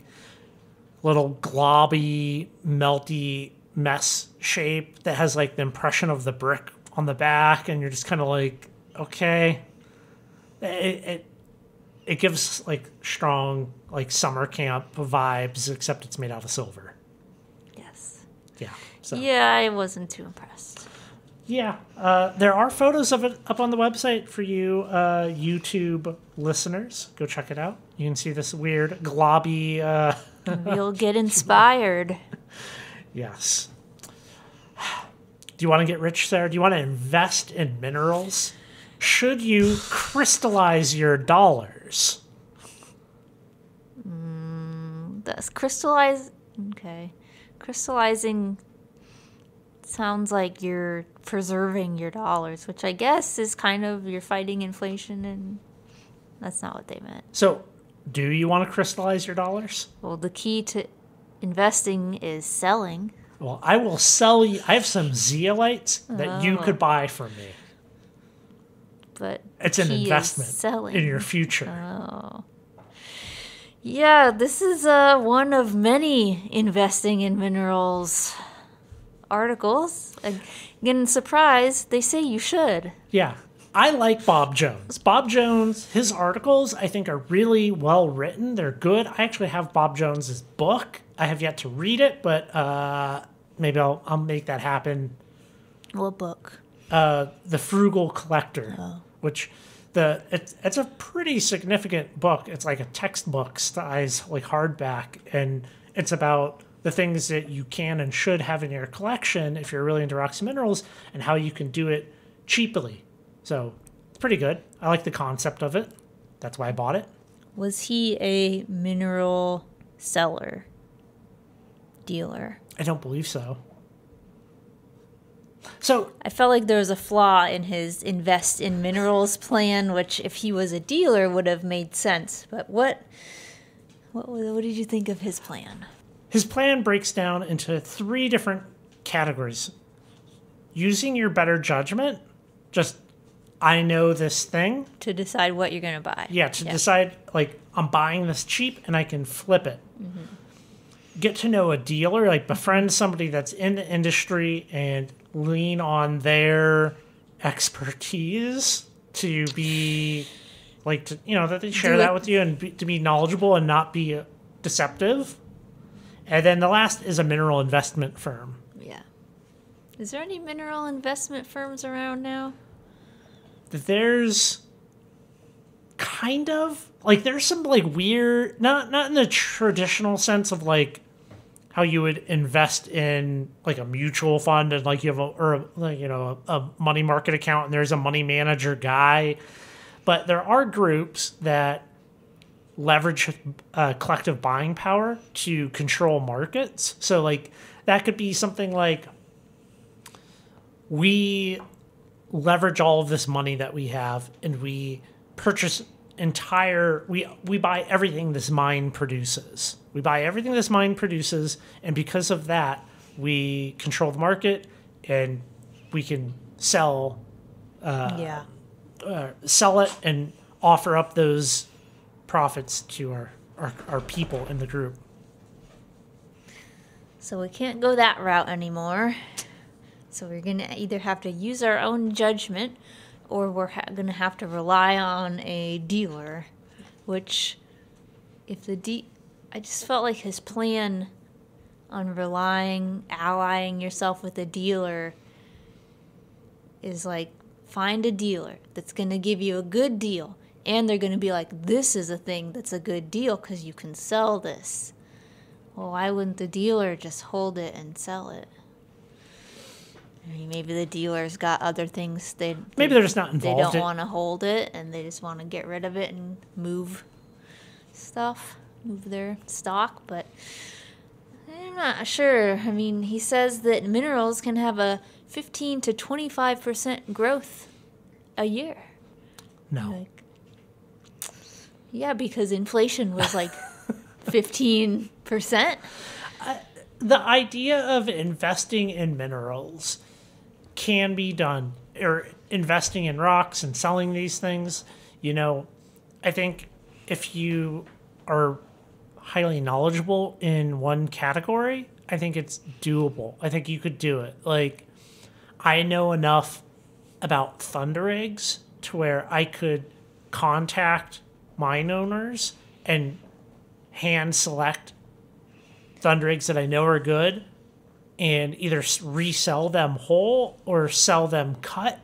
little globby, melty mess shape that has, like, the impression of the brick on the back, and you're just kind of like, okay. It gives, like, strong, like, summer camp vibes, except it's made out of silver. Yes. Yeah. So. Yeah, I wasn't too impressed. Yeah. There are photos of it up on the website for you YouTube listeners. Go check it out. You can see this weird globby... You'll get inspired. Yes. Do you want to get rich, Sarah? Do you want to invest in minerals? Should you crystallize your dollars? That's crystallize. Okay. Crystallizing sounds like you're preserving your dollars, which I guess is kind of you're fighting inflation, and that's not what they meant. So, do you want to crystallize your dollars? Well, the key to investing is selling. Well, I will sell you. I have some zeolites that you could buy from me. But it's an investment in your future. Oh. Yeah, this is one of many investing in minerals articles. Again, surprise, they say you should. Yeah. I like Bob Jones. Bob Jones, his articles, I think, are really well written. They're good. I actually have Bob Jones's book. I have yet to read it, but maybe I'll make that happen. What book? The Frugal Collector, which it's a pretty significant book. It's like a textbook size, like hardback, and it's about the things that you can and should have in your collection if you're really into rocks and minerals, and how you can do it cheaply. So it's pretty good. I like the concept of it. That's why I bought it. Was he a mineral seller? Dealer? I don't believe so. So I felt like there was a flaw in his invest in minerals plan, which if he was a dealer would have made sense. But what did you think of his plan? His plan breaks down into 3 different categories. Using your better judgment, just I know this thing. To decide what you're going to buy. Yeah, to decide, like, I'm buying this cheap and I can flip it. Mm-hmm. Get to know a dealer, like befriend somebody that's in the industry and lean on their expertise to be, like, to, that they share that with you and to be knowledgeable and not be deceptive. And then the last is a mineral investment firm. Yeah. Is there any mineral investment firms around now? There's kind of like there's some like weird, not in the traditional sense of like how you would invest in like a mutual fund and like you have a money market account and there's a money manager guy, but there are groups that leverage collective buying power to control markets. So like that could be something like we leverage all of this money that we have and we purchase we buy everything this mine produces. We buy everything this mine produces, and because of that, we control the market and we can sell it and offer up those profits to our people in the group. So we can't go that route anymore. So we're going to either have to use our own judgment or we're going to have to rely on a dealer, which I just felt like his plan on allying yourself with a dealer is like, find a dealer that's going to give you a good deal. And they're going to be like, this is a thing that's a good deal because you can sell this. Well, why wouldn't the dealer just hold it and sell it? I mean, maybe the dealer's got other things. Maybe they're just not involved. They don't want to hold it, and they just want to get rid of it and move their stock. But I'm not sure. I mean, he says that minerals can have a 15 to 25% growth a year. No. Yeah, because inflation was like 15%. The idea of investing in minerals can be done, or investing in rocks and selling these things. I think if you are highly knowledgeable in one category, I think it's doable. I think you could do it. Like, I know enough about thunder eggs to where I could contact mine owners and hand select thunder eggs that I know are good and either resell them whole or sell them cut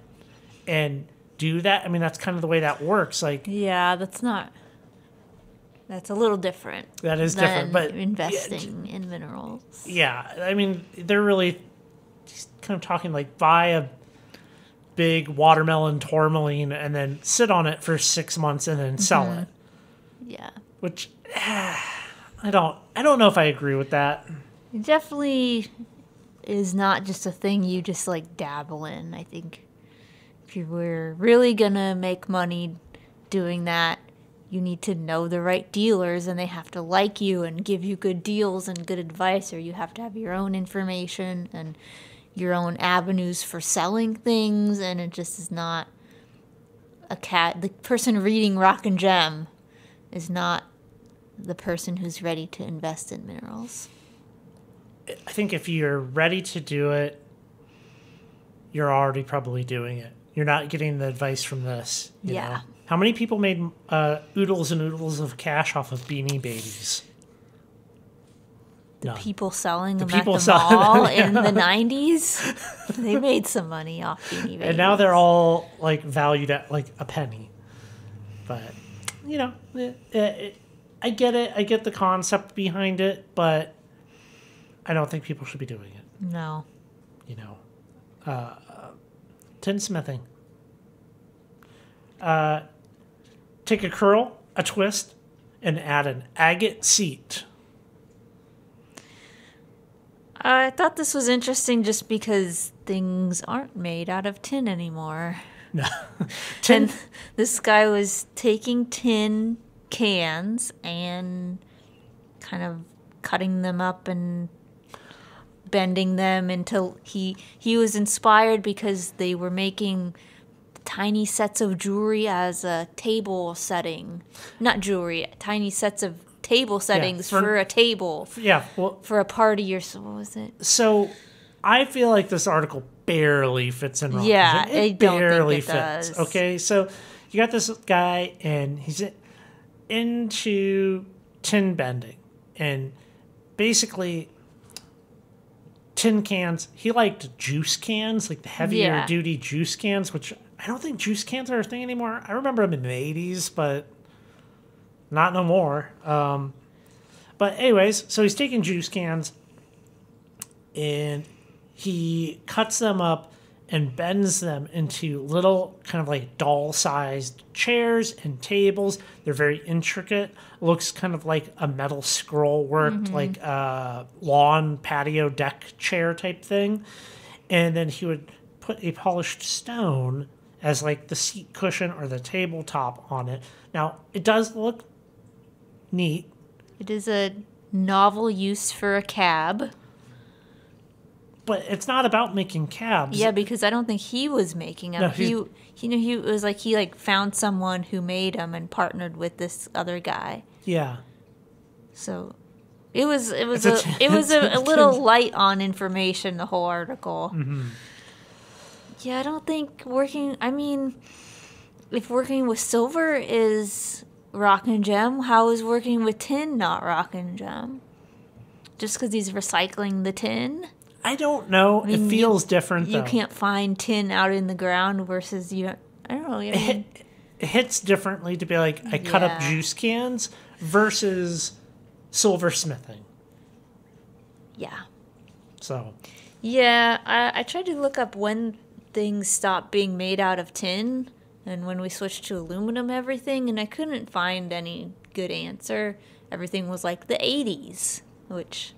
and do that. I mean, that's kind of the way that works. Like, yeah, that's a little different. That is different, but investing in minerals. Yeah, I mean, they're really kind of talking like buy a big watermelon tourmaline and then sit on it for 6 months and then sell it. Yeah. Which I don't know if I agree with that. It definitely is not just a thing you just like dabble in. I think if you were really gonna make money doing that, you need to know the right dealers and they have to like you and give you good deals and good advice, or you have to have your own information and your own avenues for selling things, and it just is not the person reading Rock and Gem is not the person who's ready to invest in minerals. I think if you're ready to do it, you're already probably doing it. You're not getting the advice from this. You know? How many people made oodles and oodles of cash off of Beanie Babies? The people selling them at the mall in the 90s, they made some money off Beanie Babies. And now they're all like valued at like a penny. But, I get it. I get the concept behind it, but I don't think people should be doing it. No. Tinsmithing. Take a curl, a twist, and add an agate seat. I thought this was interesting just because things aren't made out of tin anymore. No. And this guy was taking tin cans and kind of cutting them up and bending them until he was inspired because they were making tiny sets of jewelry as a table setting. Not jewelry, tiny sets of table settings for a table. Yeah. Well, for a party or so. What was it? So I feel like this article barely fits in. Yeah, it barely fits. Does. Okay, so you got this guy and he's into tin bending, and basically tin cans. He liked juice cans, like the heavier duty juice cans, which I don't think juice cans are a thing anymore. I remember them in the 80s, but not no more. But anyways, so he's taking juice cans and he cuts them up and bends them into little kind of like doll-sized chairs and tables. They're very intricate. Looks kind of like a metal scroll worked, like a lawn patio deck chair type thing. And then he would put a polished stone as like the seat cushion or the tabletop on it. Now, it does look neat. It is a novel use for a cab. But it's not about making cabs. Yeah, because I don't think he was making them. No, he was like he found someone who made them and partnered with this other guy. Yeah. So it was a little light on information, the whole article. Mm-hmm. Yeah, I don't think if working with silver is rock and gem, how is working with tin not rock and gem? Just because he's recycling the tin? I don't know. It feels different, though. You can't find tin out in the ground versus I don't know. It hits differently to be like, I cut up juice cans versus silversmithing. Yeah. So. Yeah, I tried to look up when things stopped being made out of tin and when we switched to aluminum everything, and I couldn't find any good answer. Everything was like the 80s, which...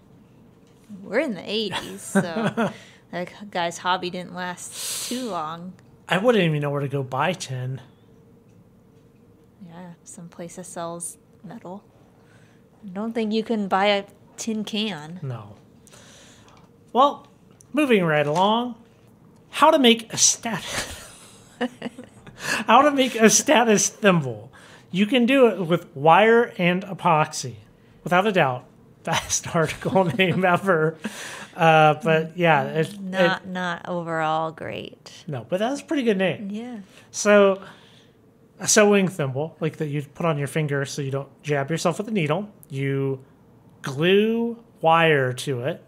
We're in the 80s, so that guy's hobby didn't last too long. I wouldn't even know where to go buy tin. Yeah, some place that sells metal. I don't think you can buy a tin can. No. Well, moving right along. How to make a status... How to make a status thimble. You can do it with wire and epoxy. Without a doubt. Best article name ever. But yeah. It, not overall great. No, but that was a pretty good name. Yeah. So a sewing thimble, like that you put on your finger so you don't jab yourself with a needle. You glue wire to it.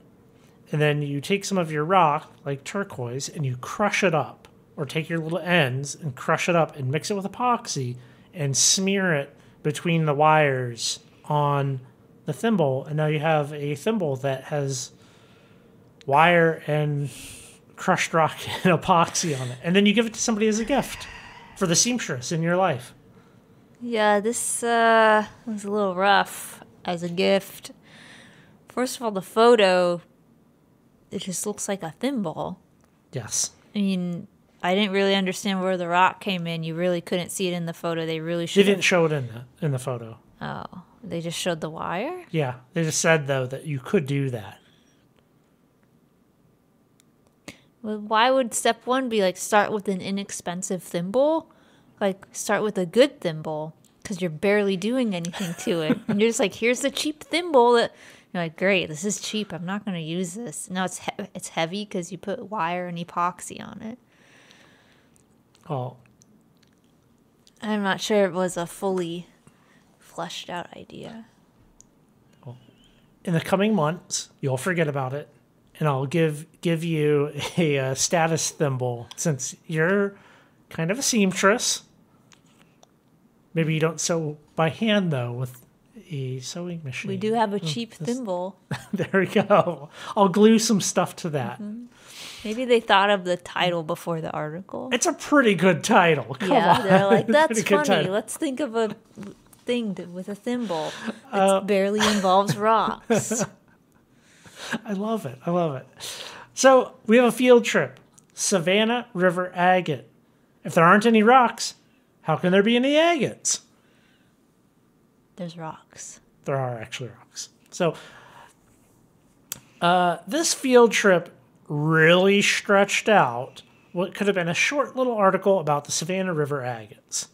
And then you take some of your rock, like turquoise, and you crush it up. Or take your little ends and crush it up and mix it with epoxy and smear it between the wires on the thimble, and now you have a thimble that has wire and crushed rock and epoxy on it. And then you give it to somebody as a gift for the seamstress in your life. Yeah, this was a little rough as a gift. First of all, the photo, it just looks like a thimble. Yes. I mean, I didn't really understand where the rock came in. You really couldn't see it in the photo. They really should. They didn't show it in the photo. Oh. They just showed the wire? Yeah. They just said, though, that you could do that. Well, why would step one be like start with an inexpensive thimble? Like start with a good thimble because you're barely doing anything to it. And you're just like, here's the cheap thimble that you're like, great, this is cheap. I'm not going to use this. Now it's heavy because you put wire and epoxy on it. Oh. I'm not sure it was a fully fleshed out idea. Well, in the coming months, you'll forget about it, and I'll give you a status thimble since you're kind of a seamstress. Maybe you don't sew by hand though with a sewing machine. We do have a cheap thimble. There we go. I'll glue some stuff to that. Mm-hmm. Maybe they thought of the title before the article. It's a pretty good title. Come on. They're like, that's funny. Let's think of a thing with a thimble that barely involves rocks. I love it. So we have a field trip. Savannah River agate. If there aren't any rocks, how can there be any agates? There's rocks. There are actually rocks. So this field trip really stretched out what could have been a short little article about the Savannah River agates.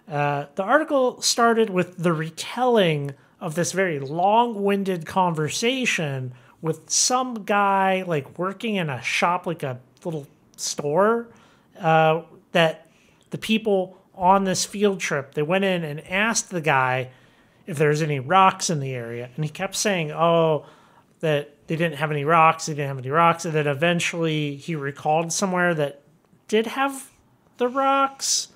The article started with the retelling of this very long-winded conversation with some guy like working in a shop, like a little store, that the people on this field trip, they went in and asked the guy if there's any rocks in the area. And he kept saying, that they didn't have any rocks. They didn't have any rocks. And then eventually he recalled somewhere that did have the rocks,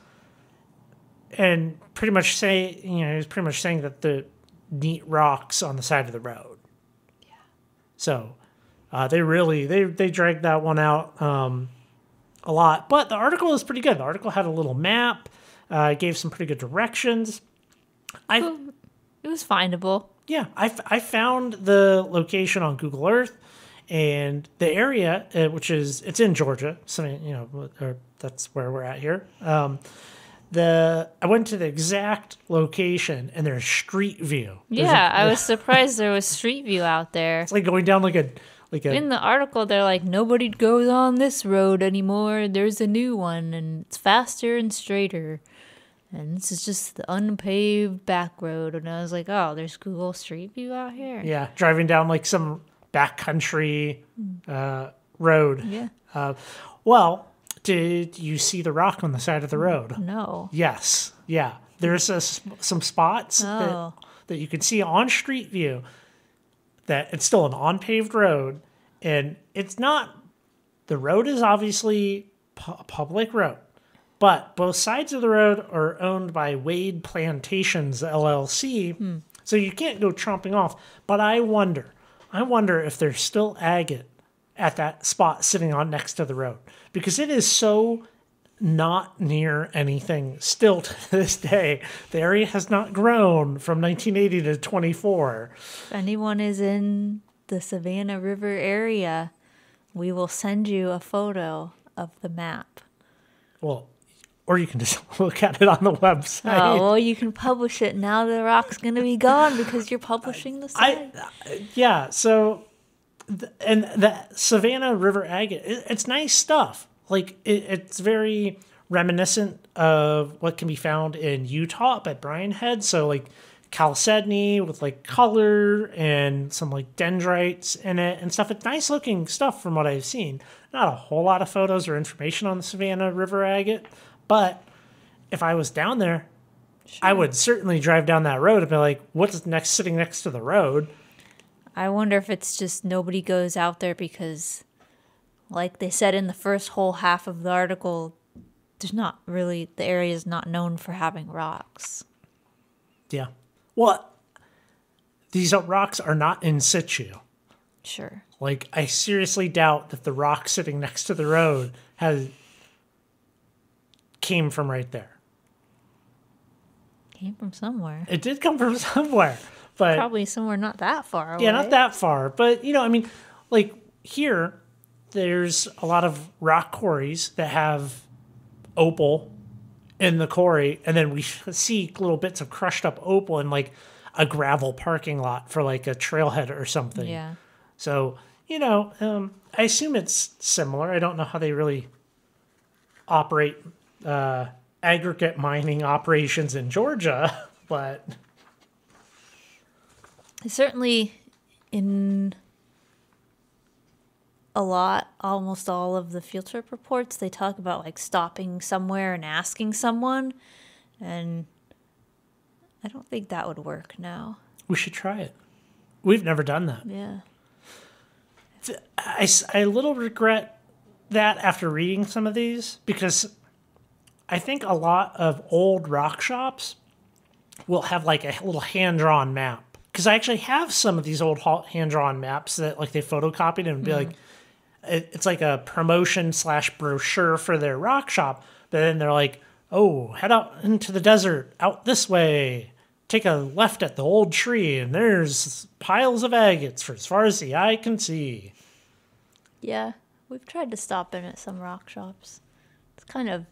and pretty much he was pretty much saying that the neat rocks on the side of the road. Yeah. So they dragged that one out a lot. But the article is pretty good. The article had a little map, gave some pretty good directions. It was findable. Yeah, I found the location on Google Earth, and the area, it's in Georgia, so that's where we're at here. I went to the exact location, and there's street view. I was surprised there was street view out there. It's like going down like a. In the article, they're like, nobody goes on this road anymore. There's a new one, and it's faster and straighter. And this is just the unpaved back road. And I was like, oh, there's Google Street View out here. Yeah, driving down like some backcountry road. Yeah. Well, did you see the rock on the side of the road? No. Yes. Yeah. There's some spots that you can see on Street View that it's still an unpaved road. And it's not, the road is obviously a public road. But both sides of the road are owned by Wade Plantations, LLC, so you can't go tromping off. But I wonder if there's still agate at that spot sitting on next to the road. Because it is so not near anything still to this day. The area has not grown from 1980 to 24. If anyone is in the Savannah River area, we will send you a photo of the map. Well, or you can just look at it on the website. Oh, well, you can publish it. Now the rock's going to be gone because you're publishing the site. So, and the Savannah River agate, it's nice stuff. Like, it's very reminiscent of what can be found in Utah up at Bryan Head. So, like, chalcedony with, like, color and some, like, dendrites in it and stuff. It's nice looking stuff from what I've seen. Not a whole lot of photos or information on the Savannah River agate. But if I was down there, sure, I would certainly drive down that road and be like, what's sitting next to the road? I wonder if it's just nobody goes out there because, like they said in the first whole half of the article, the area is not known for having rocks. Yeah. Well, these rocks are not in situ. Sure. Like, I seriously doubt that the rock sitting next to the road came from right there. Came from somewhere. It did come from somewhere, but probably somewhere not that far away. Yeah, not that far. But, like here, there's a lot of rock quarries that have opal in the quarry, and then we see little bits of crushed up opal in like a gravel parking lot for like a trailhead or something. Yeah. So, I assume it's similar. I don't know how they really operate aggregate mining operations in Georgia, but certainly in almost all of the field trip reports, they talk about like stopping somewhere and asking someone, and I don't think that would work now. We should try it. We've never done that. Yeah. I a little regret that after reading some of these, because I think a lot of old rock shops will have like a little hand-drawn map. Because I actually have some of these old hand-drawn maps that like they photocopied and be like, it's like a promotion/brochure for their rock shop. But then they're like, oh, head out into the desert, out this way. Take a left at the old tree, and there's piles of agates for as far as the eye can see. Yeah, we've tried to stop in at some rock shops. It's kind of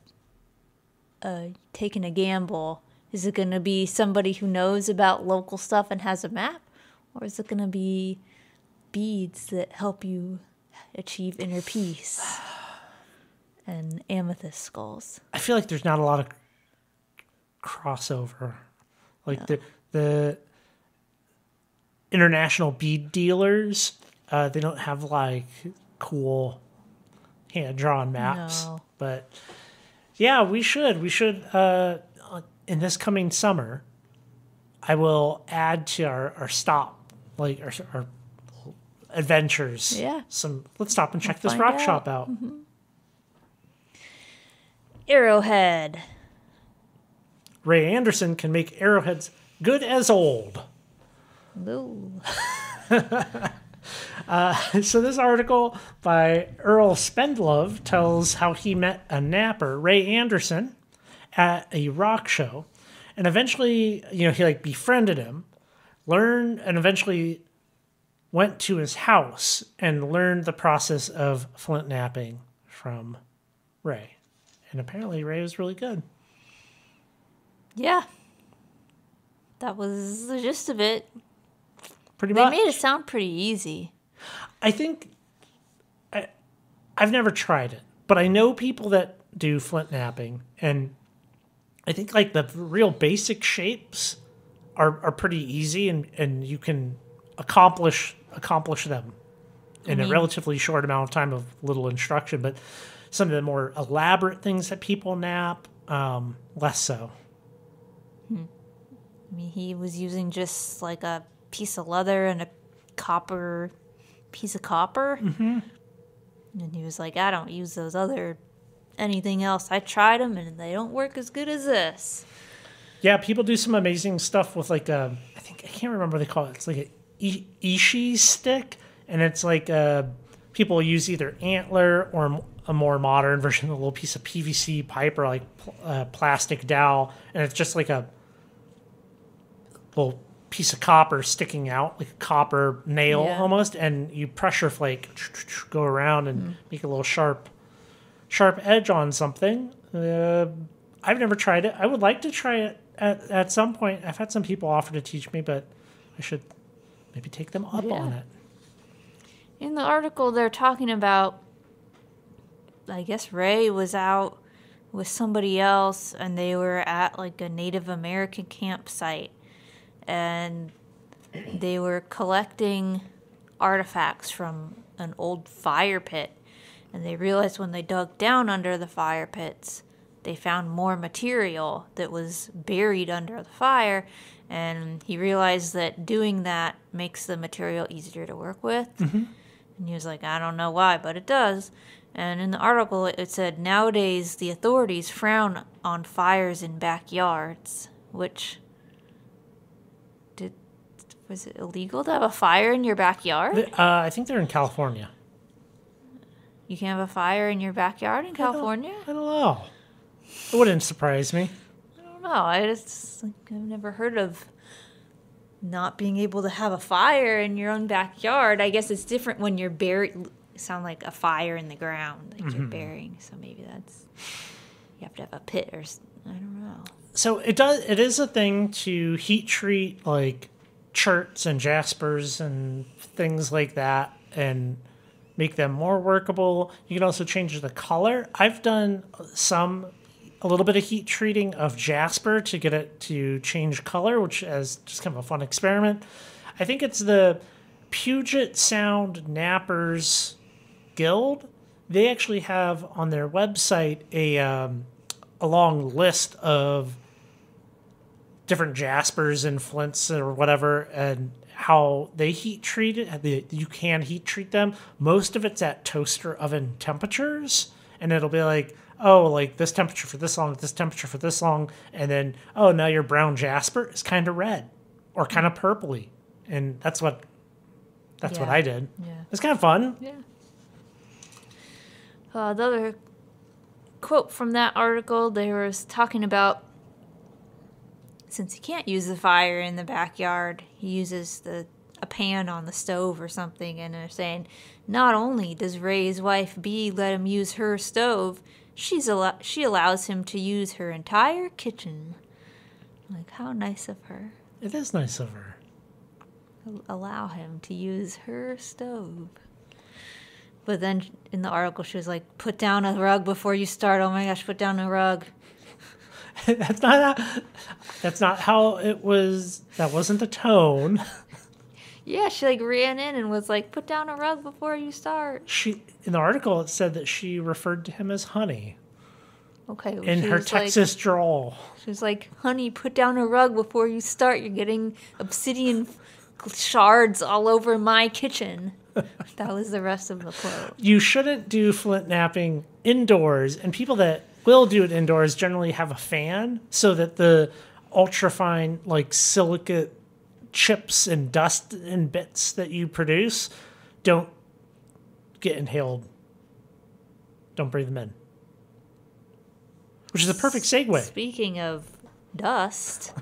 taking a gamble. Is it going to be somebody who knows about local stuff and has a map? Or is it going to be beads that help you achieve inner peace and amethyst skulls? I feel like there's not a lot of crossover. Like the international bead dealers, they don't have like cool hand-drawn maps. No. But yeah, we should in this coming summer, I will add to our stop, like our adventures. Yeah. Let's stop and check this find rock out. shop out. Arrowhead. Ray Anderson can make arrowheads good as old. Ooh. So this article by Earl Spendlove tells how he met a napper, Ray Anderson, at a rock show, and eventually, he like befriended him, learned, and eventually went to his house and learned the process of flint napping from Ray. And apparently Ray was really good. Yeah. That was the gist of it. Pretty They much. made it sound pretty easy. I think I've never tried it, but I know people that do flint napping, and I think like the real basic shapes are pretty easy, and you can accomplish them in a relatively short amount of time of little instruction. But some of the more elaborate things that people nap, less so. I mean, he was using just like a piece of leather and a piece of copper. Mm-hmm. And he was like, I don't use those anything else. I tried them and they don't work as good as this. Yeah, people do some amazing stuff with like I can't remember what they call it. It's like a ishi stick, and it's like people use either antler or a more modern version, a little piece of PVC pipe or like plastic dowel, and it's just like a little piece of copper sticking out, like a copper nail almost, and you pressure flake, go around and make a little sharp edge on something. I've never tried it. I would like to try it at some point. I've had some people offer to teach me, but I should maybe take them up on it. In the article, they're talking about, I guess Ray was out with somebody else, and they were at like a Native American campsite, and they were collecting artifacts from an old fire pit, and they realized when they dug down under the fire pits, they found more material that was buried under the fire, and he realized that doing that makes the material easier to work with. Mm-hmm. And he was like, I don't know why, but it does. And in the article, it said, nowadays the authorities frown on fires in backyards, which... Was it illegal to have a fire in your backyard? I think they're in California. You can have a fire in your backyard in California? I don't know. It wouldn't surprise me. I don't know. I've never heard of not being able to have a fire in your own backyard. I guess it's different when you're buried. Sound like a fire in the ground that you're burying. So maybe you have to have a pit or I don't know. So it is a thing to heat treat like cherts and jaspers and things like that and make them more workable. You can also change the color. I've done a little bit of heat treating of jasper to get it to change color, which is just kind of a fun experiment. I think it's the Puget Sound Nappers Guild. They actually have on their website a long list of different jaspers and flints or whatever, and how they heat treat it. You can heat treat them. Most of it's at toaster oven temperatures, and it'll be like, oh, like this temperature for this long, this temperature for this long, and then, oh, now your brown jasper is kind of red or kind of purpley, and that's what I did. Yeah. It's kind of fun. Yeah. The other quote from that article, they were talking about, since he can't use the fire in the backyard, he uses a pan on the stove or something, and they're saying, not only does Ray's wife Bee let him use her stove, she allows him to use her entire kitchen. Like, how nice of her. It is nice of her. Allow him to use her stove. But then in the article, she was like, put down a rug before you start. Oh my gosh, put down a rug. That's not how it was. That wasn't the tone. Yeah, she like ran in and was like, put down a rug before you start. In the article, it said that she referred to him as honey. Okay. Well, in her Texas drawl. She was like, honey, put down a rug before you start. You're getting obsidian shards all over my kitchen. That was the rest of the quote. You shouldn't do flint knapping indoors, and people that will do it indoors generally have a fan so that the ultrafine, like silicate chips and dust and bits that you produce don't get inhaled. Don't breathe them in. Which is a perfect segue. Speaking of dust.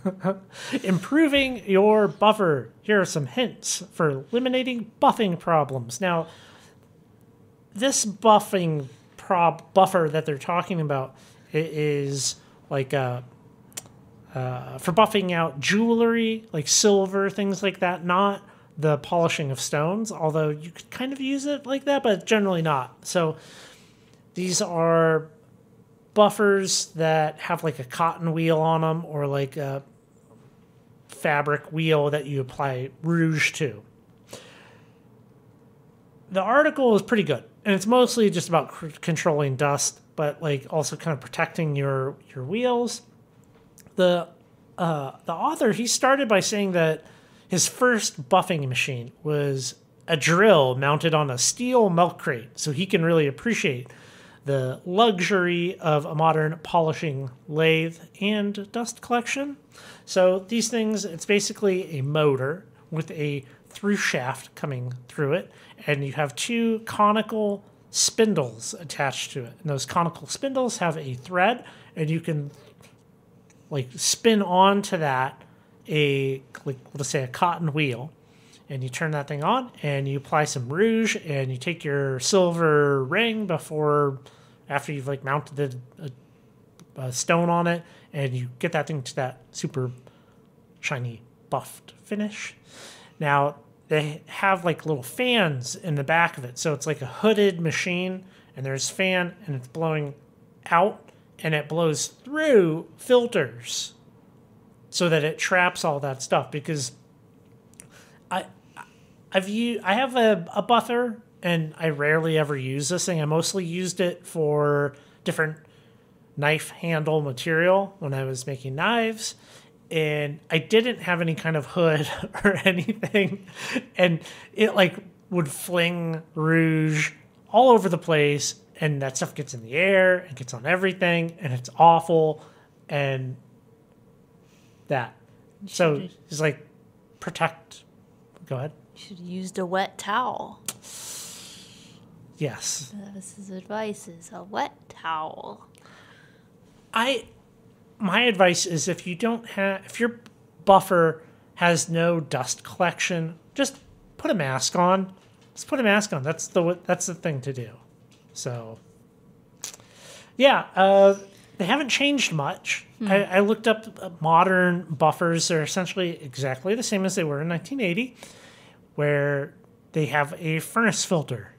Improving your buffer. Here are some hints for eliminating buffing problems. Now, this buffer that they're talking about is like for buffing out jewelry, like silver, things like that, not the polishing of stones, although you could kind of use it like that, but generally not. So these are buffers that have like a cotton wheel on them or like a fabric wheel that you apply rouge to. The article is pretty good, and it's mostly just about controlling dust, but like also kind of protecting your wheels. The author, he started by saying that his first buffing machine was a drill mounted on a steel milk crate, so he can really appreciate the luxury of a modern polishing lathe and dust collection. So these things, it's basically a motor with a through shaft coming through it, and you have two conical spindles attached to it. And those conical spindles have a thread, and you can like spin onto that let's say a cotton wheel, and you turn that thing on, and you apply some rouge, and you take your silver ring after you've like mounted a stone on it, and you get that thing to that super shiny buffed finish. Now, they have like little fans in the back of it, so it's like a hooded machine, and there's fan, and it's blowing out, and it blows through filters so that it traps all that stuff. Because I have a buffer, and I rarely ever use this thing. I mostly used it for different knife handle material when I was making knives, and I didn't have any kind of hood or anything, and it like would fling rouge all over the place, and that stuff gets in the air and gets on everything, and it's awful, and that. So it's like protect. Go ahead. You should have used a wet towel. Yes. That was his advice, is a wet towel. My advice is if your buffer has no dust collection, just put a mask on. Just put a mask on. That's the thing to do. So, yeah, they haven't changed much. I looked up modern buffers. They're essentially exactly the same as they were in 1980, where they have a furnace filter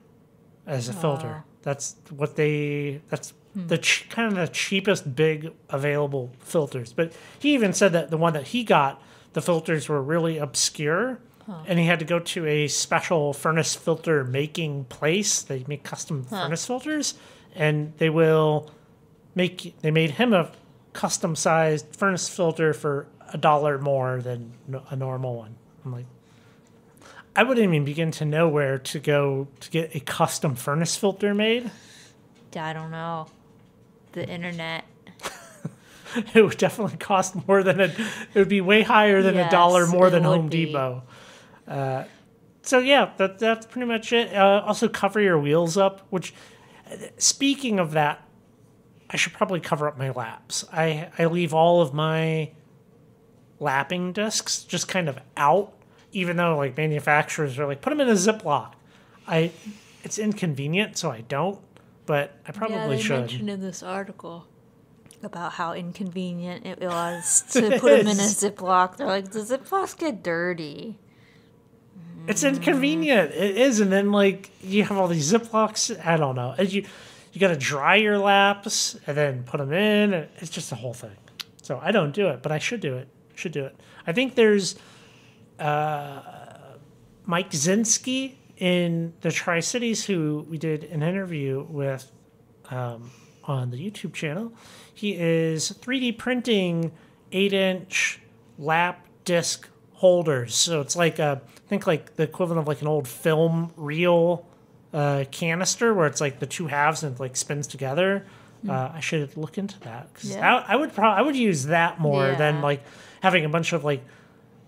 as a filter. That's the kind of the cheapest big available filters. But he even said that the one that he got, the filters were really obscure, and he had to go to a special furnace filter making place. They make custom furnace filters, and they made him a custom sized furnace filter for $1 more than a normal one. I'm like, I wouldn't even begin to know where to go to get a custom furnace filter made. I don't know. The internet. It would definitely cost more than it would be way higher than $1 more than Home Depot. So yeah, that's pretty much it. Also cover your wheels up, which, speaking of that, I should probably cover up my laps. I leave all of my lapping discs just kind of out, even though like manufacturers are like, put them in a Ziploc. It's inconvenient, so I don't, but I probably should. They mentioned in this article about how inconvenient it was to put them in a Ziploc. They're like, the Ziplocs get dirty. It's inconvenient. It is, and then like you have all these Ziplocs. I don't know. You got to dry your laps and then put them in. It's just a whole thing. So I don't do it, but I should do it. I think there's Mike Zinski in the Tri-Cities, who we did an interview with on the YouTube channel. He is 3D printing 8-inch lap disc holders. So it's like I think like the equivalent of like an old film reel canister where it's like the two halves and it like spins together. I should look into that because I would use that more than like having a bunch of like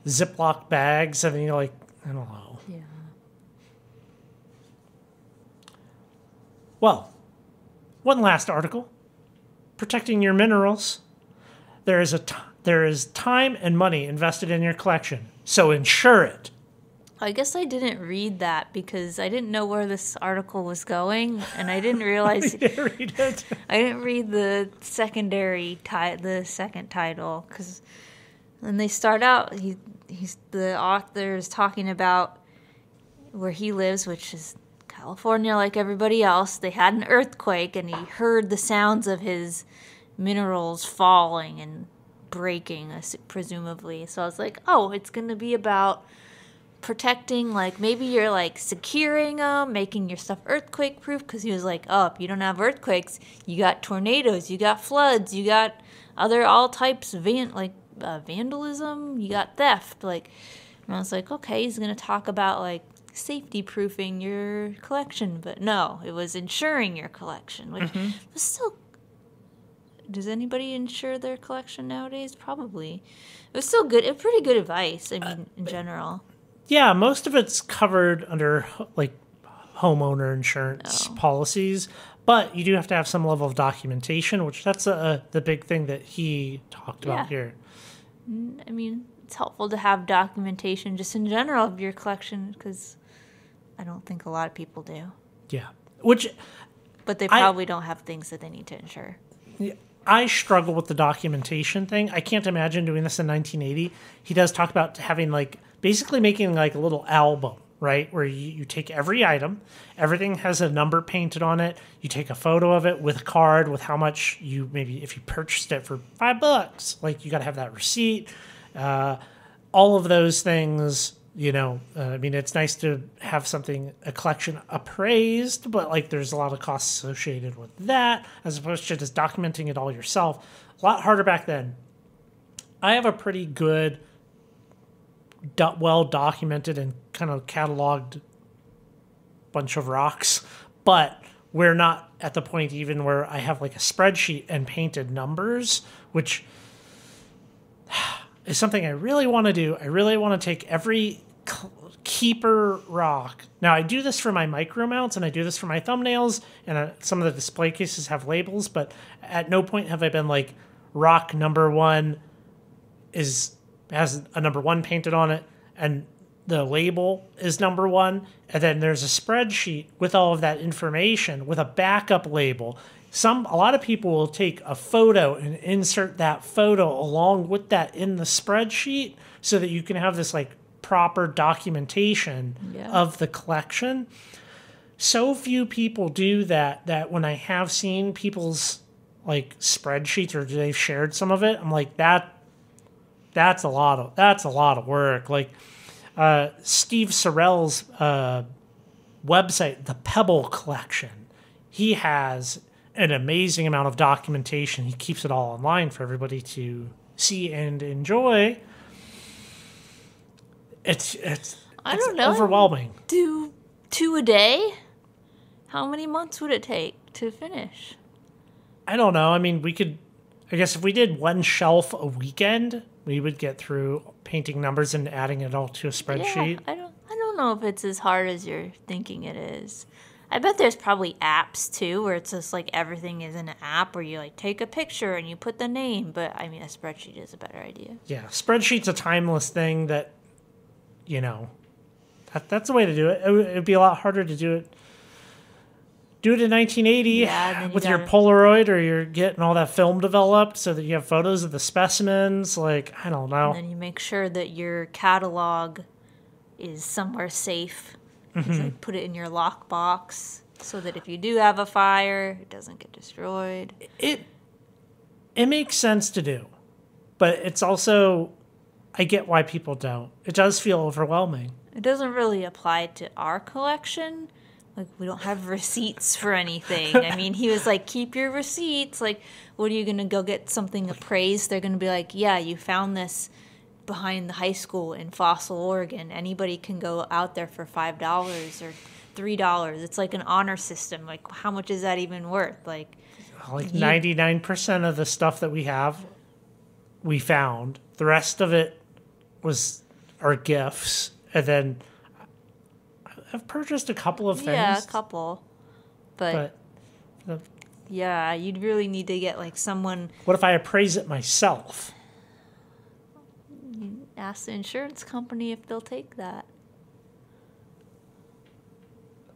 Ziploc bags and then like I don't know. Yeah. Well, one last article. Protecting your minerals. There is time and money invested in your collection, so insure it. I guess I didn't read that because I didn't know where this article was going, and I didn't realize. You didn't read it? I didn't read the the second title, because when they start out, the author is talking about where he lives, which is California, like everybody else. They had an earthquake, and he heard the sounds of his minerals falling and breaking, presumably. So I was like, oh, it's going to be about protecting, like maybe you're like securing them, making your stuff earthquake proof, because he was like, oh, if you don't have earthquakes, you got tornadoes, you got floods, you got all types of vandalism, you got theft, like. And I was like, okay, he's gonna talk about like safety proofing your collection, but no, it was insuring your collection, which was still. Does anybody insure their collection nowadays? Probably. It was still good. It was pretty good advice. I mean, in general. Yeah, most of it's covered under like homeowner insurance policies, but you do have to have some level of documentation, which that's the big thing that he talked about here. I mean, it's helpful to have documentation just in general of your collection because I don't think a lot of people do. Yeah, but they probably don't have things that they need to insure. Yeah. I struggle with the documentation thing. I can't imagine doing this in 1980. He does talk about having like basically making like a little album, right? Where you take every item, everything has a number painted on it. You take a photo of it with a card with how much maybe if you purchased it for $5, like you got to have that receipt. All of those things, I mean, it's nice to have a collection appraised, but like there's a lot of costs associated with that as opposed to just documenting it all yourself. A lot harder back then. I have a pretty good, well documented and kind of cataloged bunch of rocks, but we're not at the point even where I have like a spreadsheet and painted numbers, which is something I really want to do. I really want to take every keeper rock. Now I do this for my micro mounts and I do this for my thumbnails and some of the display cases have labels, but at no point have I been like rock number 1 has a number 1 painted on it and the label is number 1 and then there's a spreadsheet with all of that information with a backup label. A lot of people will take a photo and insert that photo along with that in the spreadsheet so that you can have this like proper documentation of the collection. So few people do that when I have seen people's like spreadsheets or they've shared some of it, I'm like that's a lot of work. Like Steve Sorrell's website, the Pebble Collection, he has an amazing amount of documentation. He keeps it all online for everybody to see and enjoy. It's I don't know. Overwhelming. Do 2 a day? How many months would it take to finish? I don't know. I mean, I guess if we did one shelf a weekend, we would get through painting numbers and adding it all to a spreadsheet. Yeah, I don't know if it's as hard as you're thinking it is. I bet there's probably apps too where it's just like everything is in an app where you like take a picture and you put the name, but I mean a spreadsheet is a better idea. Yeah, spreadsheet's a timeless thing that that's the way to do it. It would be a lot harder to do it. Do it in 1980 with your Polaroid, or you're getting all that film developed so that you have photos of the specimens. Like, I don't know. And then you make sure that your catalog is somewhere safe. Like put it in your lockbox so that if you do have a fire, it doesn't get destroyed. It makes sense to do, but it's also, I get why people don't. It does feel overwhelming. It doesn't really apply to our collection. Like, we don't have receipts for anything. I mean, he was like, keep your receipts. Like, what are you going to go get something appraised? They're going to be like, yeah, you found this behind the high school in Fossil, Oregon. Anybody can go out there for $5 or $3. It's like an honor system. Like, how much is that even worth? Like 99% of the stuff that we have, we found. The rest of it was our gifts. And then I've purchased a couple of things. Yeah, a couple. But yeah, you'd really need to get like someone. What if I appraise it myself? You ask the insurance company if they'll take that.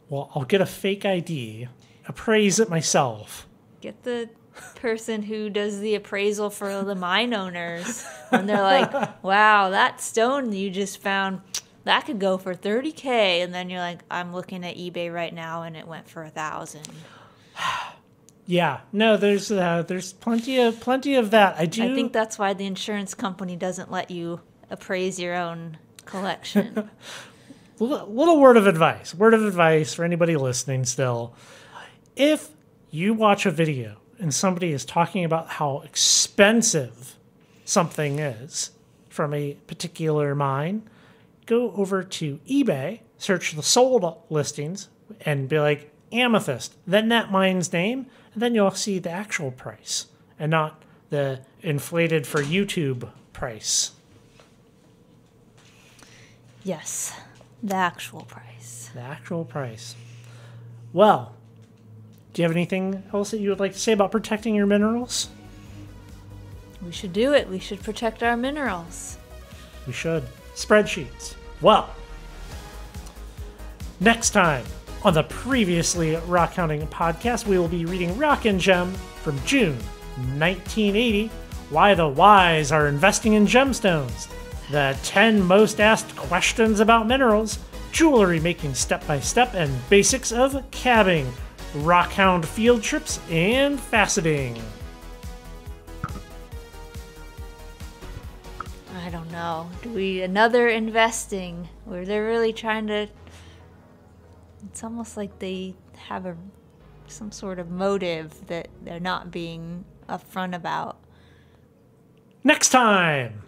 Well, I'll get a fake ID, appraise it myself. Get the person who does the appraisal for the mine owners. And they're like, wow, that stone you just found, that could go for $30,000. And then you're like, I'm looking at eBay right now and it went for $1,000. Yeah, no, there's plenty of that. I think that's why the insurance company doesn't let you appraise your own collection. Little word of advice for anybody listening still. If you watch a video and somebody is talking about how expensive something is from a particular mine, go over to eBay, search the sold listings, and be like, Amethyst, then that mine's name, and then you'll see the actual price and not the inflated for YouTube price. Yes, the actual price. The actual price. Well, do you have anything else that you would like to say about protecting your minerals? We should do it. We should protect our minerals. We should. Spreadsheets. Well, next time on the previously Rockhounding podcast, we will be reading Rock and Gem from June 1980, Why the Wise Are Investing in Gemstones, the 10 most asked questions about minerals, jewelry making step-by-step, and basics of cabbing, rockhound field trips, and faceting. I don't know. Another investing where they're really trying to. It's almost like they have some sort of motive that they're not being upfront about. Next time!